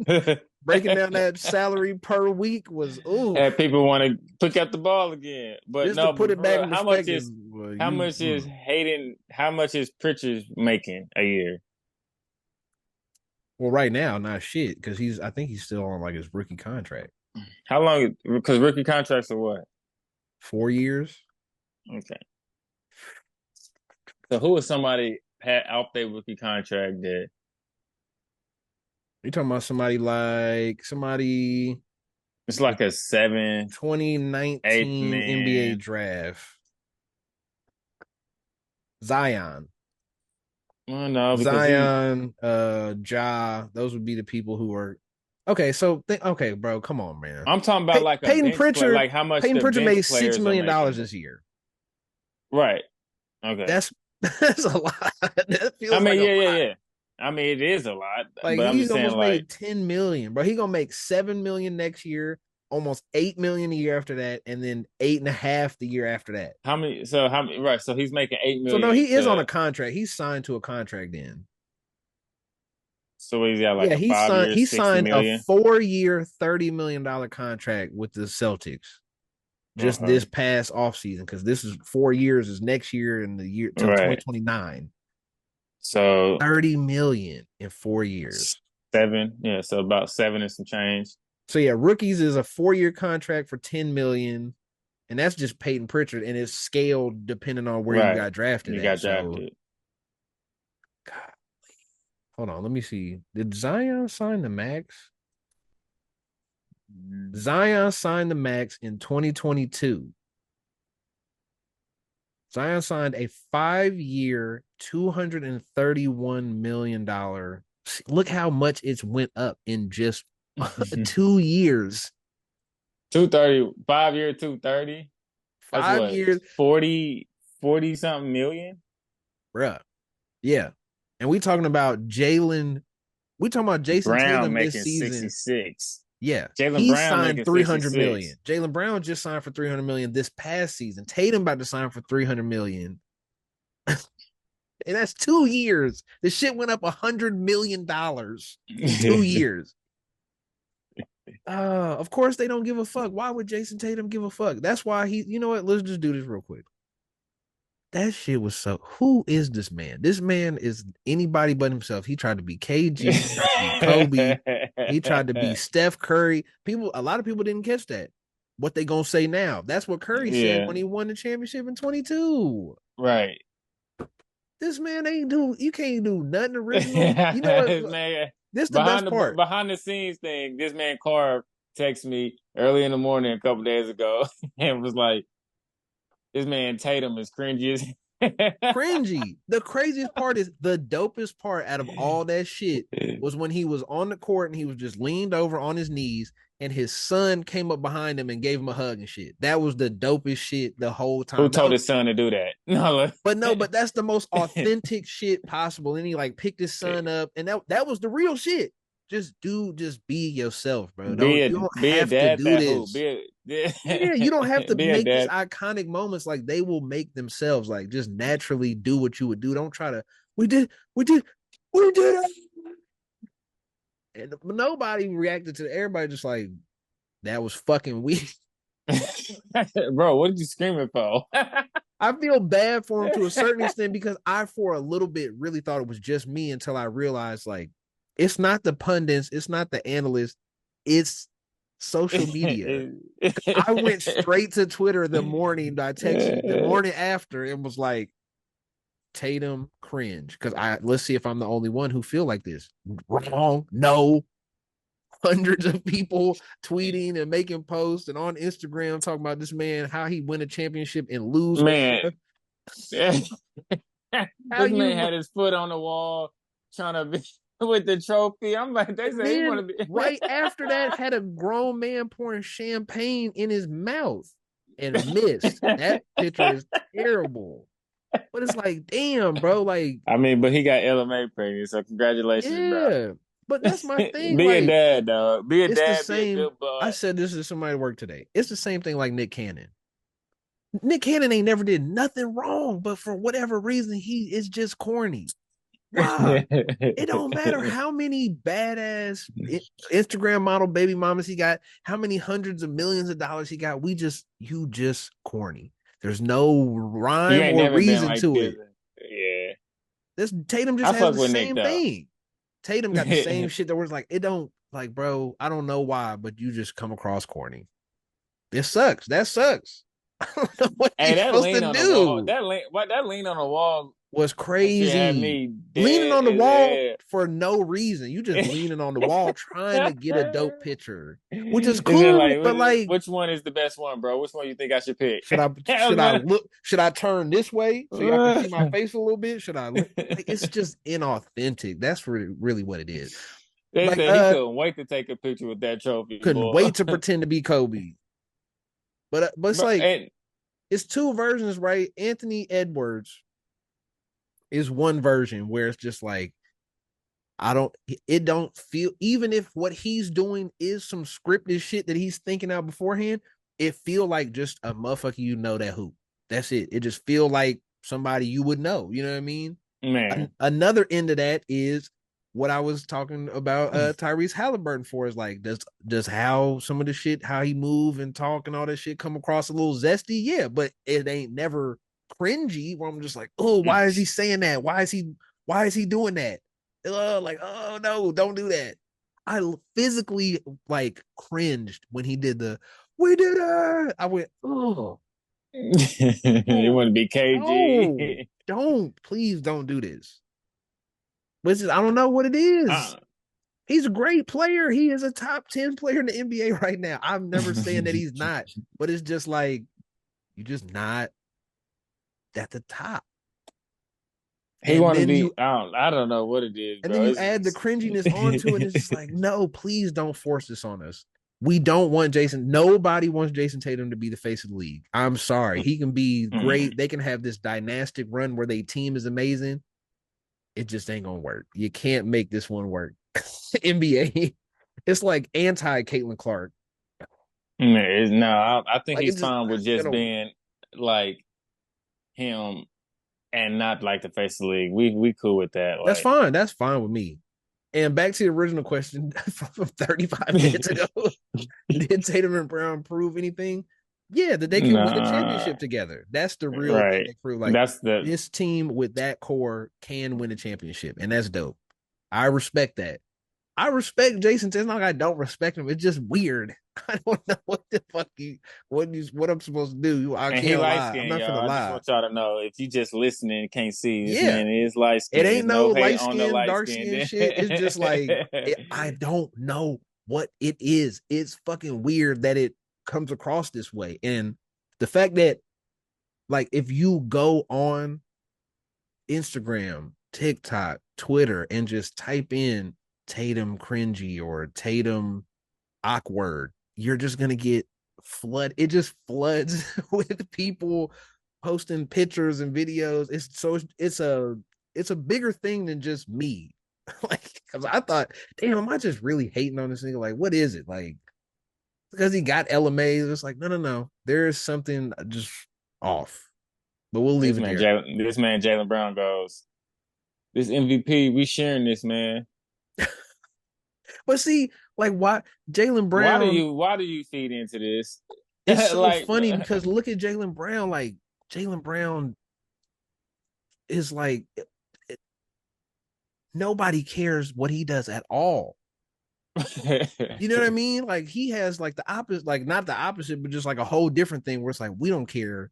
man. Breaking down that salary per week was And oof. people want to pick up the ball again. But Just to no, put but it for back real, in perspective, well, how much is Hayden? How much is Pritchard making a year? well, right now, not shit because I think he's still on like his rookie contract. How long? Because rookie contracts are what? 4 years. Okay. So who is somebody had out their rookie contract that You're talking about somebody it's like a seven, eighth 2019 NBA man? draft. Zion. Well, no, because he. Zion, Ja, those would be the people who are okay. So okay, bro, come on, man. I'm talking about like a Peyton bench player, Pritchard, like how much Peyton the Pritchard bench made six players are million dollars making. this year. Right. Okay. That's that's a lot. That I feels like mean, a yeah, yeah, lot. yeah. I mean, it is a lot, Like but I'm he's just saying, almost like, made 10 million, bro. He gonna make 7 million next year, almost 8 million a year after that, and then 8.5 the year after that. how many? So how many? Right. So he's making eight So no, million he is on a to. contract. He's signed to a contract then. So he's got like Yeah, a 5 year, he 60 signed a million. 4-year, $30 million contract with the Celtics just Okay. this past offseason because this is 4 years is next year and the year till Right. 2029. So 30 million in 4 years. seven. Yeah. So about seven and some change. So yeah, rookies is a 4-year contract for 10 million. And that's just Peyton Pritchard, and it's scaled depending on where you Right. got drafted You at. got So drafted. God, hold on, let me see. Did Zion sign the max? Zion signed the max in 2022. Zion signed a 5-year, $231 million. Look how much it's went up in just 2 years. 230, 5 year, 230. That's Five what, years, 40 something million? bruh. Yeah. And we talking about Jason Brown Tatum this making season. 66. Yeah. Jalen He Brown signed making 300 66. million. Jalen Brown just signed for 300 million this past season. Tatum about to sign for 300 million. And that's 2 years. The shit went up $100 million in 2 years. Of course they don't give a fuck. Why would Jason Tatum give a fuck? That's why you know what? Let's just do this real quick. That shit was so. Who is this man? This man is anybody but himself. He tried to be KG, tried to be Kobe. He tried to be Steph Curry. A lot of people didn't catch that. What they gonna say now? That's what Curry said Yeah, when he won the championship in 22. right. This man ain't do. You can't do nothing original. You know what? Man, This the best part. behind the scenes thing, this man Carr texted me early in the morning a couple days ago and was like, "This man Tatum is cringy as." Cringy. The craziest part is the dopest part out of all that shit was when he was on the court and he was just leaned over on his knees and his son came up behind him and gave him a hug and shit. That was the dopest shit the whole Who time. That told was, his son to do that? No, but no, but that's the most authentic shit possible. And he like picked his son up and that was the real shit. Just be yourself, bro. You don't be a have to dad do that who this. Yeah, you don't have to be a make these dad. iconic moments like they will make themselves. Like just naturally do what you would do. Don't try to. We did. We did. We did it. And nobody reacted to it. Everybody just like that was fucking weak. Bro, what did you screaming for? I feel bad for him to a certain extent because I, for a little bit, really thought it was just me until I realized like it's not the pundits, it's not the analysts, it's social media. I went straight to Twitter the morning I texted the morning after and was like, Tatum cringe. Because let's see if I'm the only one who feel like this. Wrong. No. Hundreds of people tweeting and making posts and on Instagram talking about this man, how he win a championship and lose. Man, this How man you had his foot on the wall trying to be with the trophy. I'm like, they and say he then want to be. right after that had a grown man pouring champagne in his mouth and missed. That picture is terrible. But it's like, damn, bro, like, I mean, but he got LMA pregnant, so congratulations, bro. yeah. But that's my thing. Be a Like, dad, dog. Be a it's the dad. Be a same. good I boy. said this to somebody at work today. It's the same thing like Nick Cannon. Nick Cannon ain't never did nothing wrong, but for whatever reason, he is just corny. Why? It don't matter how many badass Instagram model baby mamas he got, how many hundreds of millions of dollars he got. You just corny. There's no You rhyme ain't or never been reason like to this. it. Yeah, This Tatum just I has fuck the with Nick same though. thing. Tatum got the same shit that was like, it don't like, bro, I don't know why, but you just come across corny. This sucks. That sucks. I don't know what Hey, you that supposed to lean on the wall, do. that lean on the wall, Was that shit had crazy. me Leaning dead on the wall as for no reason. You just leaning on the wall trying to get a dope hell. picture, which is Is it cool. like But like, which one is the best one, bro? Which one you think I should pick? should I look? Should I turn this way so y'all can see my face a little bit? Should I look? Like it's just inauthentic. That's really what it is. They Like, said he couldn't wait to take a picture with that trophy, couldn't boy. wait to pretend to be Kobe. But it's Bro, like and it's two versions, right? Anthony Edwards is one version where it's just like it don't feel, even if what he's doing is some scripted shit that he's thinking out beforehand, it feel like just a motherfucker that hoop. That's it. It just feel like somebody you would know. You know what I mean? man, Another end of that is what I was talking about Tyrese Halliburton for is like does how some of the shit, how he move and talk and all that shit come across a little zesty? Yeah, but it ain't never cringy where I'm just like, oh, why is he saying that? Why is he doing that? Like, oh no, don't do that. I physically like cringed when he did the we did it. I went, oh, you oh want to be no, KG? don't please don't do this. But it's just, I don't know what it uh, is. He's a great player. He is a top 10 player in the NBA right now. I'm never saying that he's not, but it's just like you're just not at the top. He And want to then be. you I don't know what it is, and then bro. you It's add the just cringiness onto it, and it's just like, no, please don't force this on us. We don't want Jason. Nobody wants Jason Tatum to be the face of the league. I'm sorry. He can be Mm. great. They can have this dynastic run where their team is amazing. It just ain't gonna work. You can't make this one work. NBA, it's like anti Caitlin Clark. No, I think Like he's it's just fine with not just gonna work. being like him and not like the face of the league. We cool with that. That's Like, fine. That's fine with me. And back to the original question from 35 minutes ago. Did Tatum and Brown prove anything? Yeah, that they can win a nah, championship together. That's the real thing right. they prove. Like That's the this team with that core can win a championship, and that's dope. I respect that. I respect Jason. It's not like I don't respect him. It's just weird. I don't know what the fuck what I'm supposed to do. I and he can't light lie. I'm skinned, not y'all. gonna I just lie. want y'all to know if you just listening and can't see, this Yeah, man is light it skinned. ain't There's no no hate light on the skin, light dark skinned. skin shit. It's just like I don't know what it is. It's fucking weird that it comes across this way, and the fact that like if you go on Instagram, TikTok, Twitter, and just type in Tatum cringy or Tatum awkward, you're just gonna get flood. It just floods with people posting pictures and videos. It's a bigger thing than just me. Like, because I thought, damn, am I just really hating on this nigga? Like, what is it? Like, because he got LMAs. It's like, no, no, no. There is something just off. But we'll leave it there. This man Jalen Brown goes, this MVP, we sharing this, man. But see, like, why Jalen Brown? Why do you feed into this? It's so Like, funny because look at Jalen Brown. Like, Jalen Brown is like nobody cares what he does at all. You know what I mean? Like he has like the opposite, like not the opposite, but just like a whole different thing where it's like we don't care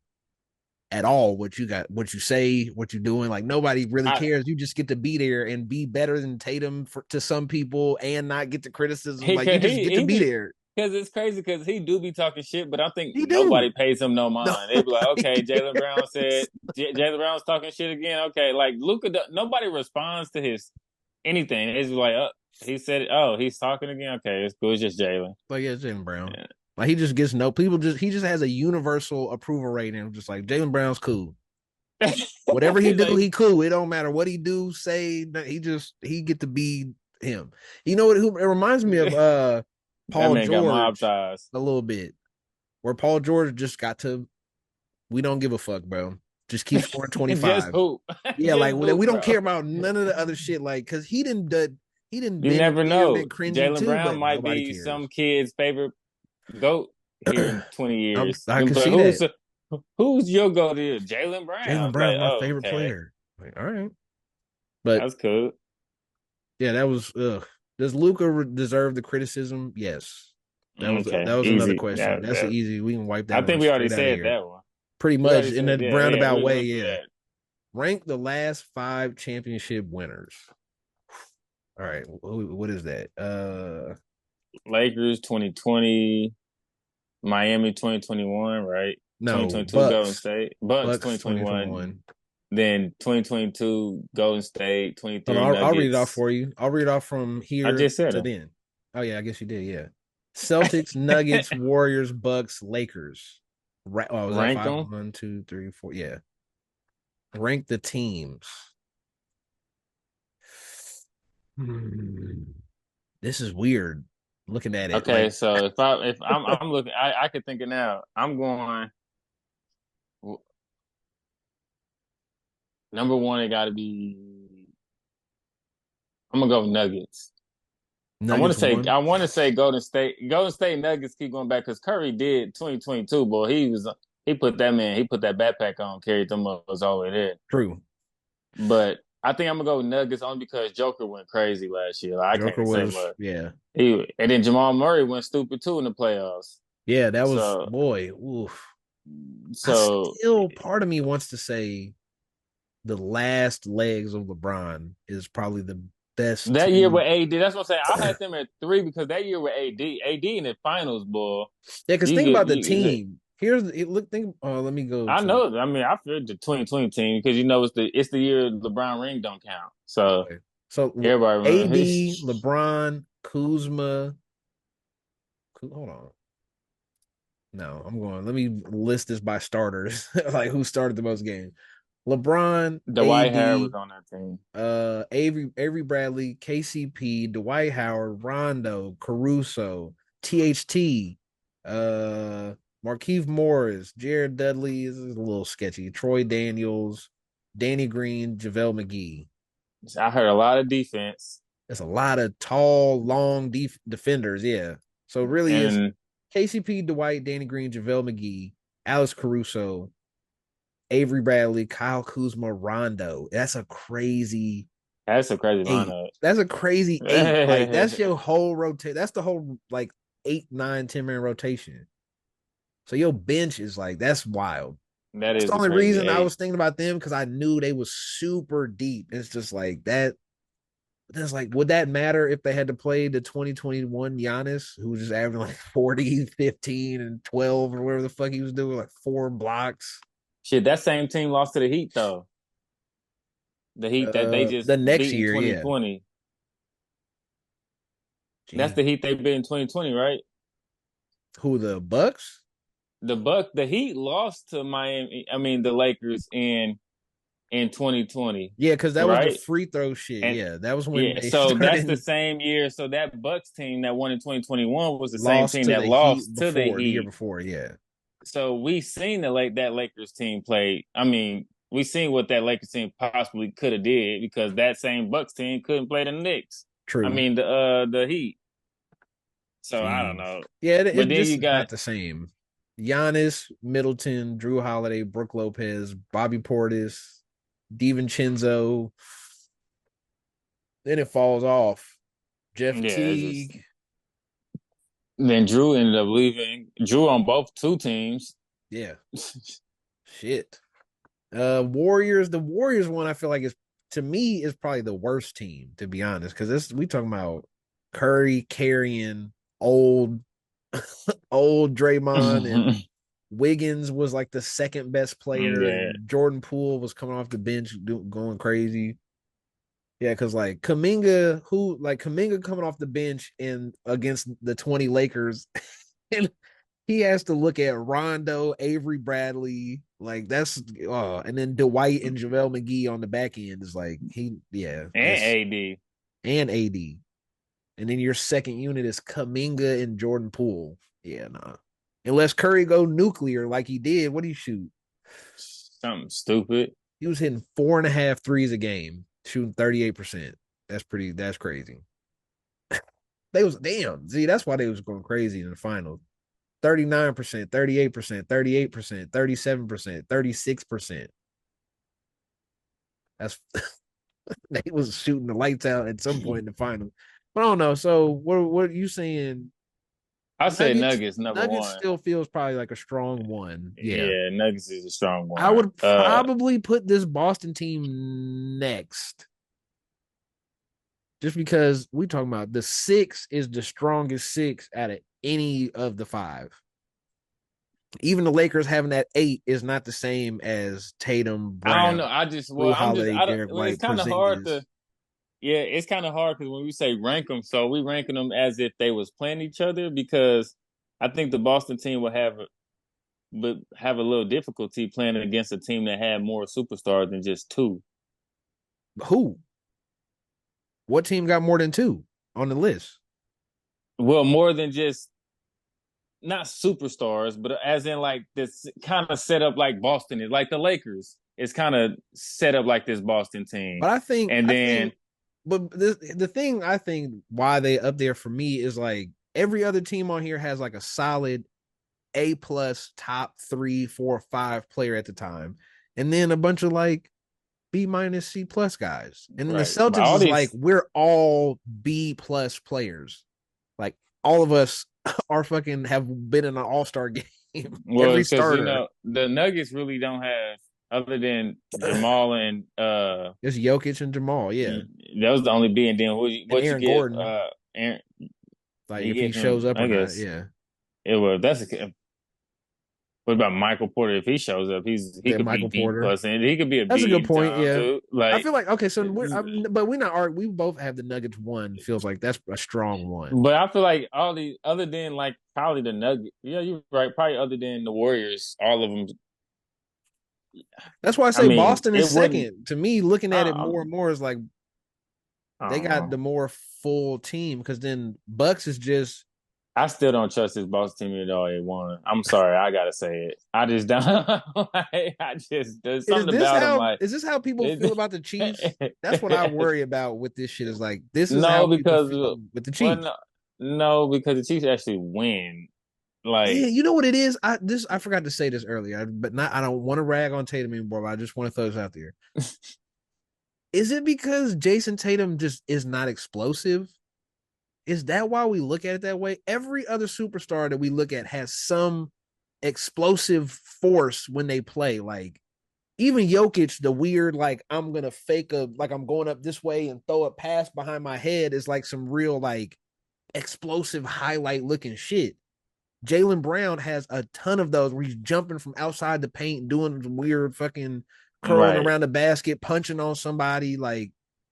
at all what you got, what you say, what you're doing. Like nobody really I cares. You just get to be there and be better than Tatum to some people and not get the criticism. he Like you could just get to he be be there. because it's crazy because he do be talking shit, but I think He nobody do. pays him no No, mind. They be like, okay, Jalen Brown said Jalen Brown's talking shit again. Okay, like Luca, nobody responds to his anything. It's like, he said, oh, he's talking again. Okay, it's cool. It's just Jalen. like yeah, Jalen Brown. Like he just gets no people. Just he just has a universal approval rating. Just like Jalen Brown's cool. Yeah. Whatever he do, Like he cool. It don't matter what he do, say. He get to be him. You know what? It reminds me of that Paul man got mob George ties. a little bit, where Paul George just got to. We don't give a fuck, bro. Just keep scoring Just 25. hoop, Yeah, like just hoop, we don't bro. care about none of the other shit. Like, cause he didn't You been never weird know. and cringy Jalen too, Brown but might nobody be some cares. kid's favorite goat here in 20 years. I can But see that. who's your goat here? Jalen Brown. Jalen It's like, Brown's my oh, favorite okay. player. Like, all right, but That's cool. yeah, that was. Does Luca deserve the criticism? Yes. Okay, That was another easy. question. That's an That easy. We can wipe I that one think we already straight out of said here. that one. Pretty We much already in said, that yeah, yeah. roundabout We way. went through Yeah. that. Rank the last 5 championship winners. All right. What is that? Lakers 2020, Miami 2021, right? No, 2022 Golden Bucks. State, Bucks Bucks 2021, 2021. then 2022 Golden State, Hold 23 on, I'll read it off Nuggets. for you. I'll read it off from I here just said to them. then. Oh yeah, I guess you did. Yeah. Celtics, Nuggets, Warriors, Bucks, Lakers. Right. Oh, was that Rank five? them. 1, 2, 3, 4. Yeah. Rank the teams. Hmm. This is weird. Looking at it, Okay, like so if I'm looking, I could think it now. I'm going number one. It got to be. I'm gonna go Nuggets. Nuggets I one. want to say Golden State. Golden State Nuggets keep going back because Curry did 2022. Boy, he put that man. He put that backpack on, carried them up, was all it is. True. But I think I'm gonna go Nuggets only because Joker went crazy last year. Like, I Joker can't say was much. yeah. And then Jamal Murray went stupid too in the playoffs. Yeah, that was So boy. Oof. I so still part of me wants to say the last legs of LeBron is probably best That year two. with AD, that's what I'm saying. I had them at 3 because that year with AD in the finals, boy. Yeah, because You think get about the you. team. Here's it. Look, think. Oh, let me go I to. know. I mean, I feel the 2020 team because it's the year LeBron ring don't count. So Okay. So everybody remember. AD, LeBron, Kuzma. Hold on. No, I'm going. Let me list this by starters, like who started the most games. LeBron, Dwight Howard was AD, on that team. Avery Bradley, KCP, Dwight Howard, Rondo, Caruso, THT, Markieff Morris, Jared Dudley. This is a little sketchy. Troy Daniels, Danny Green, JaVale McGee. I heard a lot of defense, That's a lot of tall, long defenders. Yeah. So really, it's and KCP, Dwight, Danny Green, JaVale McGee, Alex Caruso, Avery Bradley, Kyle Kuzma, Rondo. That's a crazy that's a crazy eight. lineup. That's a crazy eight. Like that's your whole rotate. That's the whole like 8, 9, 10 man rotation. So your bench is like that's wild. That That's is the a only crazy reason I eight. was thinking about them because I knew they was super deep. It's just like that. That's like, would that matter if they had to play the 2021 Giannis, who was just averaging like 40, 15, and 12 or whatever the fuck he was doing, like 4 blocks? Shit, that same team lost to the Heat though. The Heat that they just The next beat in year, yeah. 2020. That's Gee, the Heat they beat in 2020, right? who the Bucks? The Heat lost to Miami. I mean, the Lakers in 2020, Yeah, because that was the right? free throw shit. And Yeah, that was when yeah, they so that's the started same year. So that Bucks team that won in 2021 was the same lost team to that the Heat lost to the before the year Heat. before. Yeah, So we seen that Lakers team play. I mean, we seen what that Lakers team possibly could have did because that same Bucks team couldn't play the Knicks. I true. mean the Heat. So I don't Jeez. know. Yeah, But it then just you is got not the same. Giannis, Middleton, Drew Holiday, Brooke Lopez, Bobby Portis, DiVincenzo. Then it falls off. Jeff yeah, it's just Teague. then Drew ended up leaving. Drew on both two teams. Yeah, shit. Warriors. The Warriors one I feel like is to me is probably the worst team to be honest because this we talking about Curry carrying old old Draymond and yeah. Wiggins was like the second best player and Jordan Poole was coming off the bench going crazy. Yeah, because like Kaminga coming off the bench and against the 20 Lakers, and he has to look at Rondo, Avery Bradley, like that's and then Dwight and JaVale McGee on the back end is like And that's AD. and AD. And then your second unit is Kaminga and Jordan Poole. Yeah, nah. Unless Curry go nuclear like he did, what do you shoot? Something stupid. He was hitting 4.5 threes a game, shooting 38%. That's crazy. They was damn. See, that's why they was going crazy in the finals. 39%, 38%, 38%, 37%, 36%. That's they was shooting the lights out at some point in the final. But I don't know. So what are you saying? I said Nuggets Nuggets number Nuggets one. still feels probably like a strong one. Yeah. Yeah, Nuggets is a strong I one. would probably put this Boston team next. Just because we talking about the six is the strongest six out of any of the five. Even the Lakers having that 8 is not the same as Tatum, I don't know. Brown, Drew Holiday, I don't. Derek Well, it's White, kind of hard Porzingis. to. Yeah, it's kind of hard because when we say rank them, so we ranking them as if they was playing each other because I think the Boston team would have a little difficulty playing against a team that had more superstars than just two. Who? What team got more than 2 on the list? Well, more than just not superstars, but as in like this kind of set up like Boston is, like the Lakers. It's kind of set up like this Boston team, But I think and I then think but the thing I think why they up there for me is like every other team on here has like a solid A+ top 3, 4, 5 player at the time. And then a bunch of like B- C+ guys. And then the right, but Celtics all is like these we're all B+ players. Like all of us are fucking have been in an all-star game. well, Every because starter. the Nuggets really don't have other than Jamal and It's Jokic and Jamal, yeah. That was the only B. And then and what you Aaron give Gordon, Aaron? like You if he give him, shows up or I not. guess Yeah. it was. What about Michael Porter? If he shows up, he Then could be Michael B Porter. plus, and he could be a That's a B good point. anytime Yeah. too. I Like, feel like okay, so but we're not we both have the Nuggets one. Feels like that's a strong one. but I feel like all the other than like probably the Nugget. Yeah, you're right. Probably other than the Warriors, all of them. That's why I I say mean, Boston is it wouldn't. second. To me, looking at it more and I'm, more is like I they don't got the know. more full team because then Bucks is just I still don't trust this Boston team at all. They won. I'm sorry, I gotta say it. I just don't. Like, I just there's something about them. Like is this how people feel it, about the Chiefs? That's what I worry about with this shit. Is like this is how no, people because feel with the well, Chiefs. no, because the Chiefs actually win. Yeah, Like you know what it is. I forgot to say this earlier, but not. I don't want to rag on Tatum anymore. But I just want to throw this out there. Is it because Jason Tatum just is not explosive? Is that why we look at it that way? Every other superstar that we look at has some explosive force when they play. Like even Jokic, the weird, like I'm gonna fake a like I'm going up this way and throw a pass behind my head is like some real like explosive highlight looking shit. Jaylen Brown has a ton of those where he's jumping from outside the paint, doing some weird fucking curling right, around the basket, punching on somebody. Like,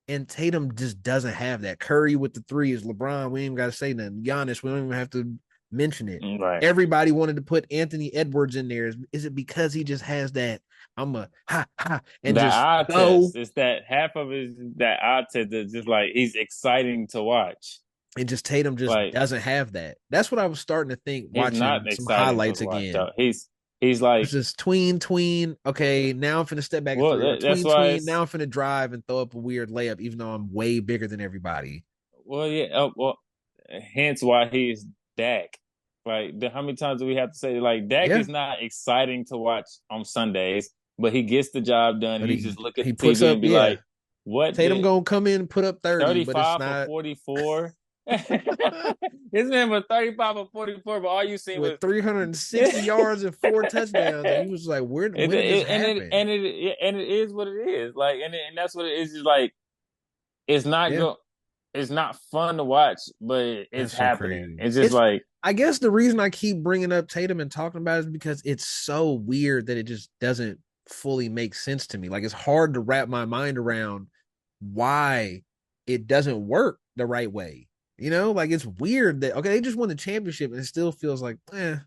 and Tatum just doesn't have that. Curry with the threes, LeBron, we ain't got to say nothing. Giannis, we don't even have to mention it. right. Everybody wanted to put Anthony Edwards in there. Is it because he just has that? I'm a ha ha and That just eye go test. It's that half of it is that eye test that's just like he's exciting to watch. and just Tatum just Like doesn't have that. That's what I was starting to think he's watching not some exciting to highlights watch again. though. He's It's like just tween. Okay, now I'm finna step back at well three, or that's why tween. Now it's I'm finna drive and throw up a weird layup, even though I'm way bigger than everybody. well yeah well hence why he's Dak. Like how many times do we have to say like Dak Yeah, is not exciting to watch on Sundays, but he gets the job done. but You just look at he the puts TV up. and be Yeah, like, what Tatum did gonna come in and put up 30, but it's 35 for not 44? This man was 35 for 44, but all you seen with was 360 yards and four touchdowns, and you was like, where? When did this happen? and it is what it is. Like and that's what it is. Just like it's not Yeah, go. It's not fun to watch, but it's that's so happening. crazy. It's just It's. like I guess the reason I keep bringing up Tatum and talking about it is because it's so weird that it just doesn't fully make sense to me. Like it's hard to wrap my mind around why it doesn't work the right way. You know, like it's weird that okay, they just won the championship and it still feels like Oh,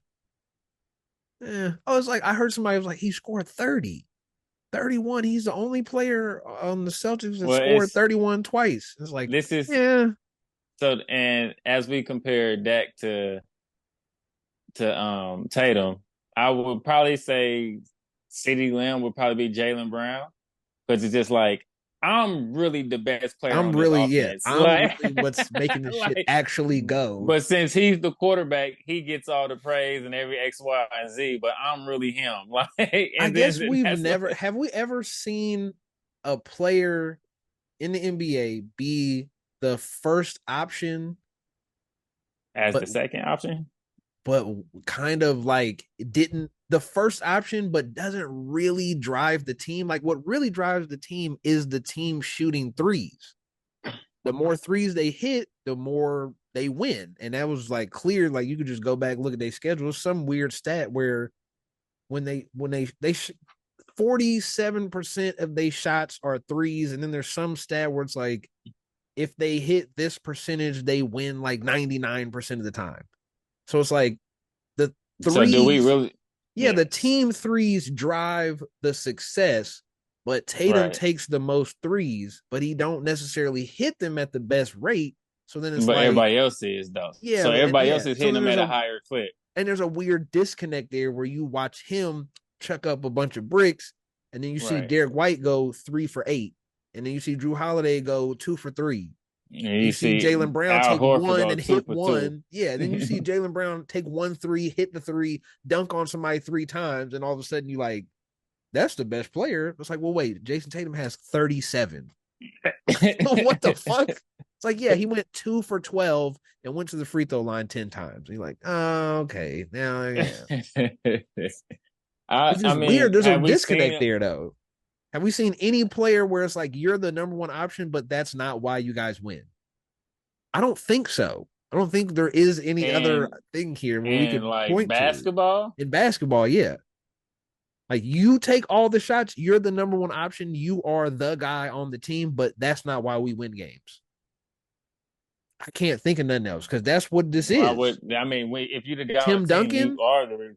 it's like I heard somebody was like he scored 30, 31. He's the only player on the Celtics that well, scored it's 31 twice. It's like, this is yeah, so. And as we compare Dak to Tatum, I would probably say CeeDee Lamb would probably be Jaylen Brown because it's just like I'm really the best player on this offense. I'm Like, really what's making this shit like, actually go. but since he's the quarterback, he gets all the praise and every X, Y, and Z. But I'm really him. Like, I and guess then we've that's what never have we ever seen a player in the NBA be the first option, as but the second option. but kind of like didn't the first option, but doesn't really drive the team. Like what really drives the team is the team shooting threes. The more threes they hit, the more they win. And that was like clear. Like you could just go back, look at their schedule. Some weird stat where when they 47% of their shots are threes, and then there's some stat where it's like if they hit this percentage, they win like 99% of the time. So it's like the So do we threes, really? yeah, Yeah, the team threes drive the success, but Tatum right. takes the most threes, but he don't necessarily hit them at the best rate. So then it's But like, everybody else is though. yeah, So and everybody yeah. else is So hitting then them at a higher clip. there's a weird disconnect there where you watch him chuck up a bunch of bricks, and then you see Right. Derek White go 3 for 8, and then you see Drew Holiday go 2 for 3. And You you see see Jaylen Brown Al take Horford one go and two hit for two. one. Yeah, then you see Jaylen Brown take 1 3, hit the three, dunk on somebody 3 times, and all of a sudden you like, that's the best player. It's like, well, wait, Jason Tatum has 37. What the fuck? It's like, yeah, he went 2 for 12 and went to the free throw line 10 times. And you're like, oh, okay. Now, yeah. Which I is weird. mean, There's a have we disconnect seen there, though. Have we seen any player where it's like you're the number one option, but that's not why you guys win? I don't think so. I don't think there is any other And thing here where we and could like point to. basketball, In basketball, yeah. Like you take all the shots, you're the number one option. You are the guy on the team, but that's not why we win games. I can't think of nothing else because that's what this I is. would. I mean, if you're the guy on the Tim team, you Duncan, are the.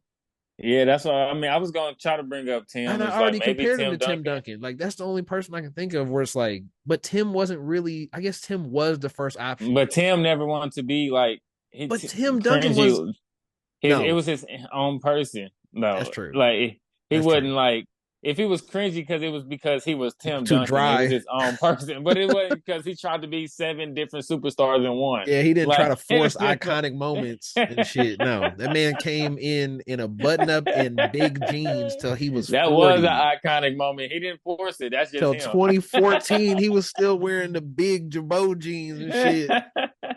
Yeah, that's what I mean. I was gonna try to bring up and Tim. I It's like already maybe compared him Tim to Tim Duncan, Duncan. Like that's the only person I can think of where it's like, but Tim wasn't really. I guess Tim was the first option, but Tim never wanted to be like but Tim Duncan was cringy. It no. was his own person. That's No, true. like he That's true. wasn't like if he was cringy because he was Tim Too Duncan. It was dry. his own person, but it wasn't because he tried to be seven different superstars in one. Yeah, he didn't try Like to force iconic moments and shit. No, that man came in a button up and big jeans till he was that was 40. an iconic moment. He didn't force it. That's just Till him. 2014, he was still wearing the big Jabot jeans and shit.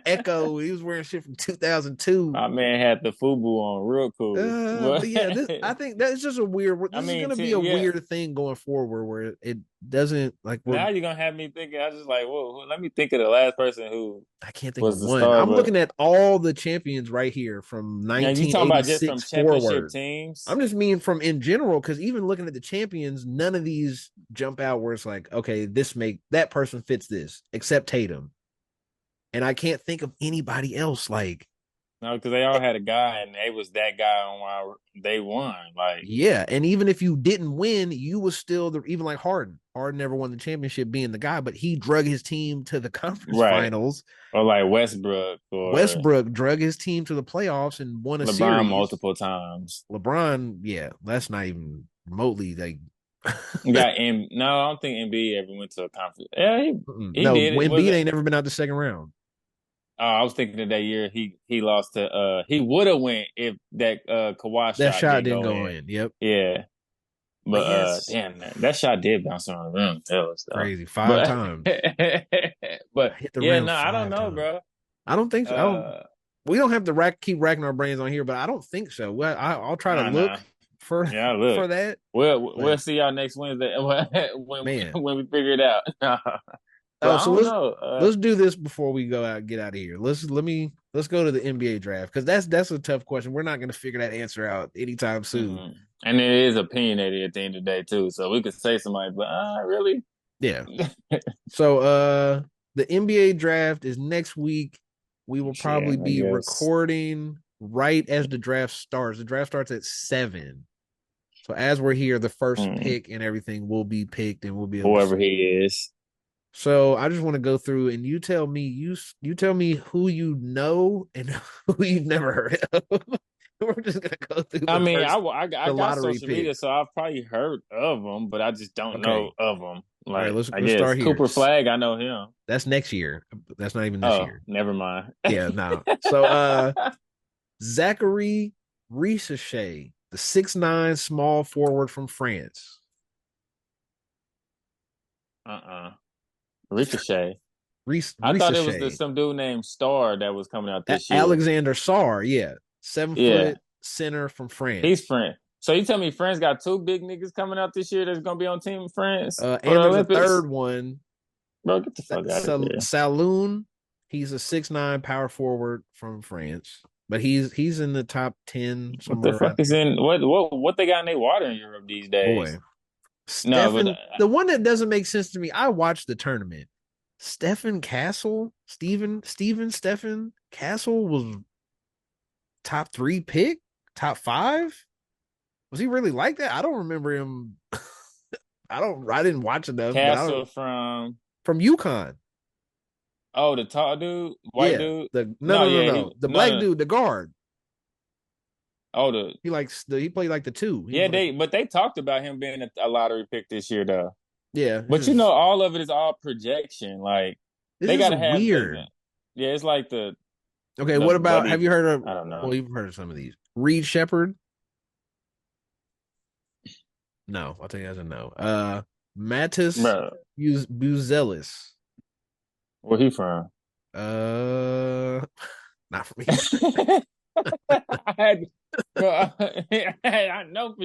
Echo, he was wearing shit from 2002. My man had the FUBU on real cool. But yeah, this I think that's just a weird. I This is mean, gonna be a yeah. weird thing going forward where it doesn't like we're. Now you're gonna have me thinking. I just like, whoa, let me think of the last person who I can't think of was the one. star. I'm But looking at all the champions right here from now you talking about just from 1986 championship forward. teams. I'm just mean from in general because even looking at the champions, none of these jump out where it's like, okay, this make that person fits this except Tatum, and I can't think of anybody else like. No, because they all had a guy, and they was that guy on why they won. Like, Yeah, and even if you didn't win, you was still the even like Harden. Harden never won the championship being the guy, but he drug his team to the conference right, finals. or like Westbrook or Westbrook drug his team to the playoffs and won a LeBron series. multiple times. LeBron, yeah, that's not even remotely like No, I don't think NBA ever went to a conference. Yeah, he no, did it. Was Embiid it? ain't never been out the second round. I was thinking of that year he lost to he would have went if that Kawhi That shot shot didn't didn't go go in. in. Yep. Yeah. But But yes, damn that shot did bounce around the rim. That was though. crazy. Five But times. but Hit the yeah, rim no, I don't five know, times. bro. I don't think so. I don't Uh we don't have to keep racking our brains on here, but I don't think so. Well, I'll try to nah. look for Yeah, look. for that. We'll But see y'all next Wednesday when man. when we figure it out. But Oh, I so don't know. let's do this before we get out of here. Let's go to the NBA draft because that's a tough question. We're not gonna figure that answer out anytime soon. mm-mm. And it is opinionated at the end of the day too. So we could say somebody, but really? Yeah. So the NBA draft is next week. We will Shit, probably I be guess. recording right as the draft starts. The draft starts at 7. So as we're here, the first Mm, pick and everything will be picked and we'll be able to whoever see. he is. So I just want to go through and you tell me who you know and who you've never heard of. We're just gonna go through I the mean, first I the got lottery social media, picks. so I've probably heard of them, but I just don't know Okay. of them. All right, Like, I let's guess start here. Cooper Flag, I know him. That's next year. That's not even this Oh, year. never mind. Yeah, no. So Zachary Risache, the 6'9" small forward from France. Ricochet. I thought it was Risache. some dude named Star that was coming out this year. Alexander Sarr, yeah. 7 Yeah, foot center from he's France. French. So you tell me France got two big niggas coming out this year that's gonna be on Team France for the And there's a Olympics? third one, Bro, get the fuck out of here. Saloon. He's a 6'9" power forward from France, but he's in the top 10 What the somewhere fuck around is there. in what they got in their water in Europe these days? Boy, No, but Stefan, the one that doesn't make sense to me. I watched the tournament. Stefan Castle, Steven Stefan Castle was top 3 pick, top 5. Was he really like that? I don't remember him. I didn't watch enough, but I don't Castle from from UConn. the tall dude, white Yeah. dude. The no No, no no yeah, no. he The no black no. dude, the guard. Oh, the He played like the 2. He was yeah, like they talked about him being a lottery pick this year though. yeah, But you know, all of it is all projection. Like this they is gotta have the weird. yeah, it's like Okay, the what about have buddy. you heard of I don't know, well, you've heard of some of these. Reed Shepard? No, I'll tell you as a no. Mattis bro. Buzelis. Where he from? Uh not for me. I had, bro, I know for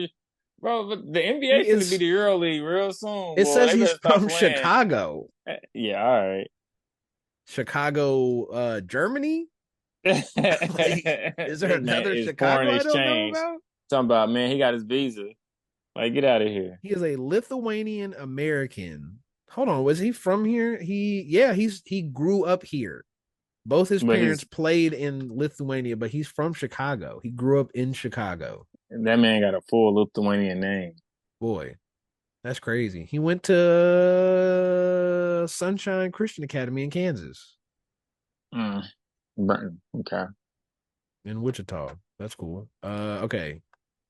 Bro, but the NBA He finna be is. the Euro League real soon, It boy. says They he's better stop from playing. Chicago. Yeah, all right. Chicago, Germany. Like, is there This man another is foreign Chicago I don't know exchange. about? Talking about, man, he got his visa. Like, get out of here. He is a Lithuanian American. Hold on, was he from here? He grew up here. Both his But parents he's played in Lithuania, but he's from Chicago. He grew up in Chicago. that man got a full Lithuanian name. Boy, that's crazy. He went to Sunshine Christian Academy in Kansas, Mm. Okay. in Wichita. That's cool. Okay. All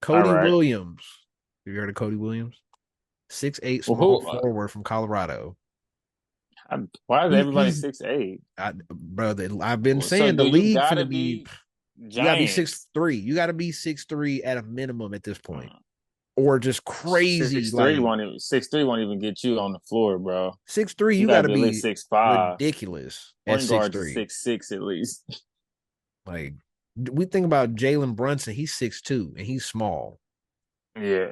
Cody right. Williams. Have you heard of Cody Williams? 6'8" Well, small who? forward from Colorado. Why is everybody He's 6'8"? brother. I've been So saying the do you league gotta finna be. be You gotta be giants? 6'3". You gotta be 6'3" at a minimum at this point, or just crazy Six three like won't even 6'3" won't even get you on the floor, bro. 6'3". You You gotta gotta be at least be 6'5". ridiculous at Point six guards are three. 6'6" at least. Like we think about Jalen Brunson, he's 6'2" and he's small. Yeah.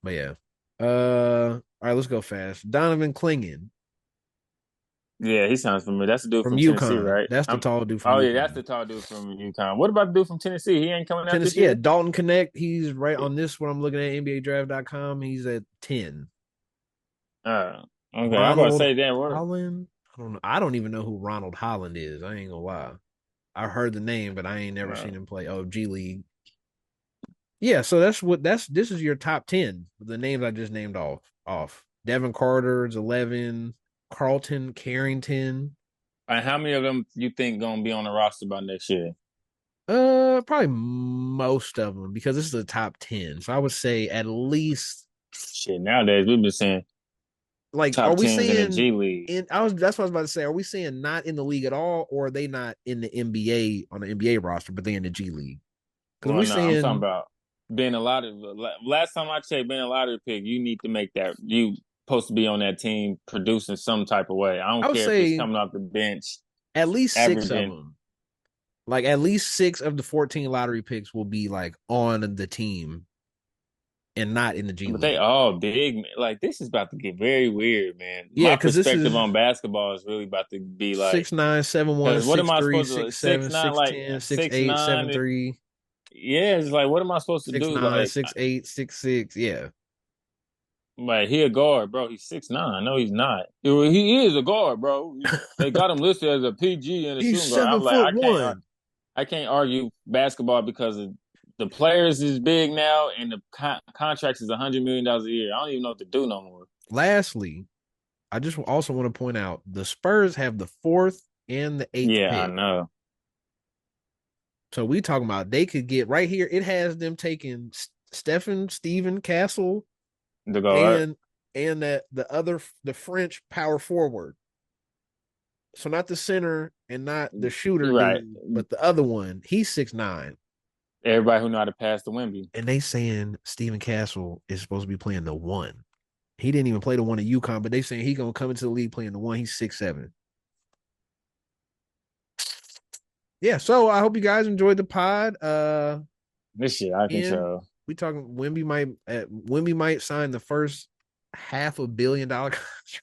But yeah. All right, let's go fast. Donovan Clingan Yeah, he sounds familiar. That's the dude from from Tennessee, UConn. right? That's the tall dude from Oh yeah, that's the UConn. tall dude from UConn. What about the dude from Tennessee? He ain't coming out this Tennessee, yeah, year? Dalton Connect. He's right on this one. I'm looking at NBADraft.com. He's at 10. Uh, okay. I'm about to Ronald say that word. Holland. I don't know. I don't even know who Ronald Holland is. I ain't gonna lie. I heard the name, but I ain't never Uh, seen him play. Oh, G League. Yeah, so that's this is your top 10. The names I just named off. Devin Carter's 11. Carlton Carrington. and how many of them you think gonna be on the roster by next year? Probably most of them because this is the top 10. So I would say at least Shit, nowadays we've been saying like are top we tens in the saying G League. in I was that's what I was about to say. Are we saying not in the league at all, or are they not in the NBA on the NBA roster, but they in the G League? Because Well, we no, I'm talking saying about being a lot of last time I checked, being a lottery pick, you need to make that you supposed to be on that team producing some type of way. I I don't would care if it's say coming off the bench, at least six of averaging. them. Like at least six of the 14 lottery picks will be like on the team and not in the G But they League. all big. Like this is about to get very weird, man. Yeah, My because this perspective is on basketball is really about to be like, 6'9", 7'1", because what am six I three, supposed to six six seven, nine six like ten, six six eight, nine? 7'3", Yeah, it's like what am I supposed to do? 6'9", 6'8", 6'6". Yeah. Like he a guard, bro. He's 6'9". No, he's not. He is a guard, bro. They got him listed as a PG and a He's shooting guard. seven I'm like, foot one. I can't argue basketball because of the players is big now and the contracts is $100 million a year. I don't even know what to do no more. Lastly, I just also want to point out the Spurs have the fourth and the eighth Yeah, I pick. know. So we talking about they could get right here. It has them taking Stephen Castle The guard. and that the French power forward. So not the center and not the shooter Right. dude, but the other one. He's 6'9". Everybody who know how to pass the Wemby. And they saying Stephen Castle is supposed to be playing the one. He didn't even play the one at UConn, but they saying he gonna come into the league playing the one. He's 6'7". Yeah, so I hope you guys enjoyed the pod. This shit I can And tell. we talking Wemby might sign the first $500 million contract.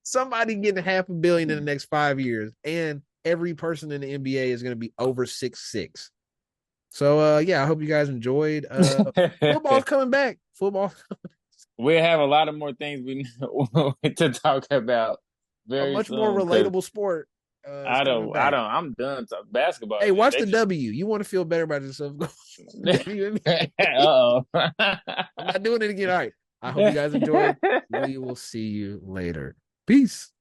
Somebody getting $500 million in the next 5 years, and every person in the NBA is going to be over 6'6". So yeah, I hope you guys enjoyed. Football's coming back. Football, We have a lot of more things we to talk about a very much more soon because relatable sport, is coming back. I'm done talking basketball, Hey, man. watch They the just W. You want to feel better about yourself? Go WNBA. uh-oh. I'm not doing it again. All right. I hope you guys enjoyed. We will see you later. Peace.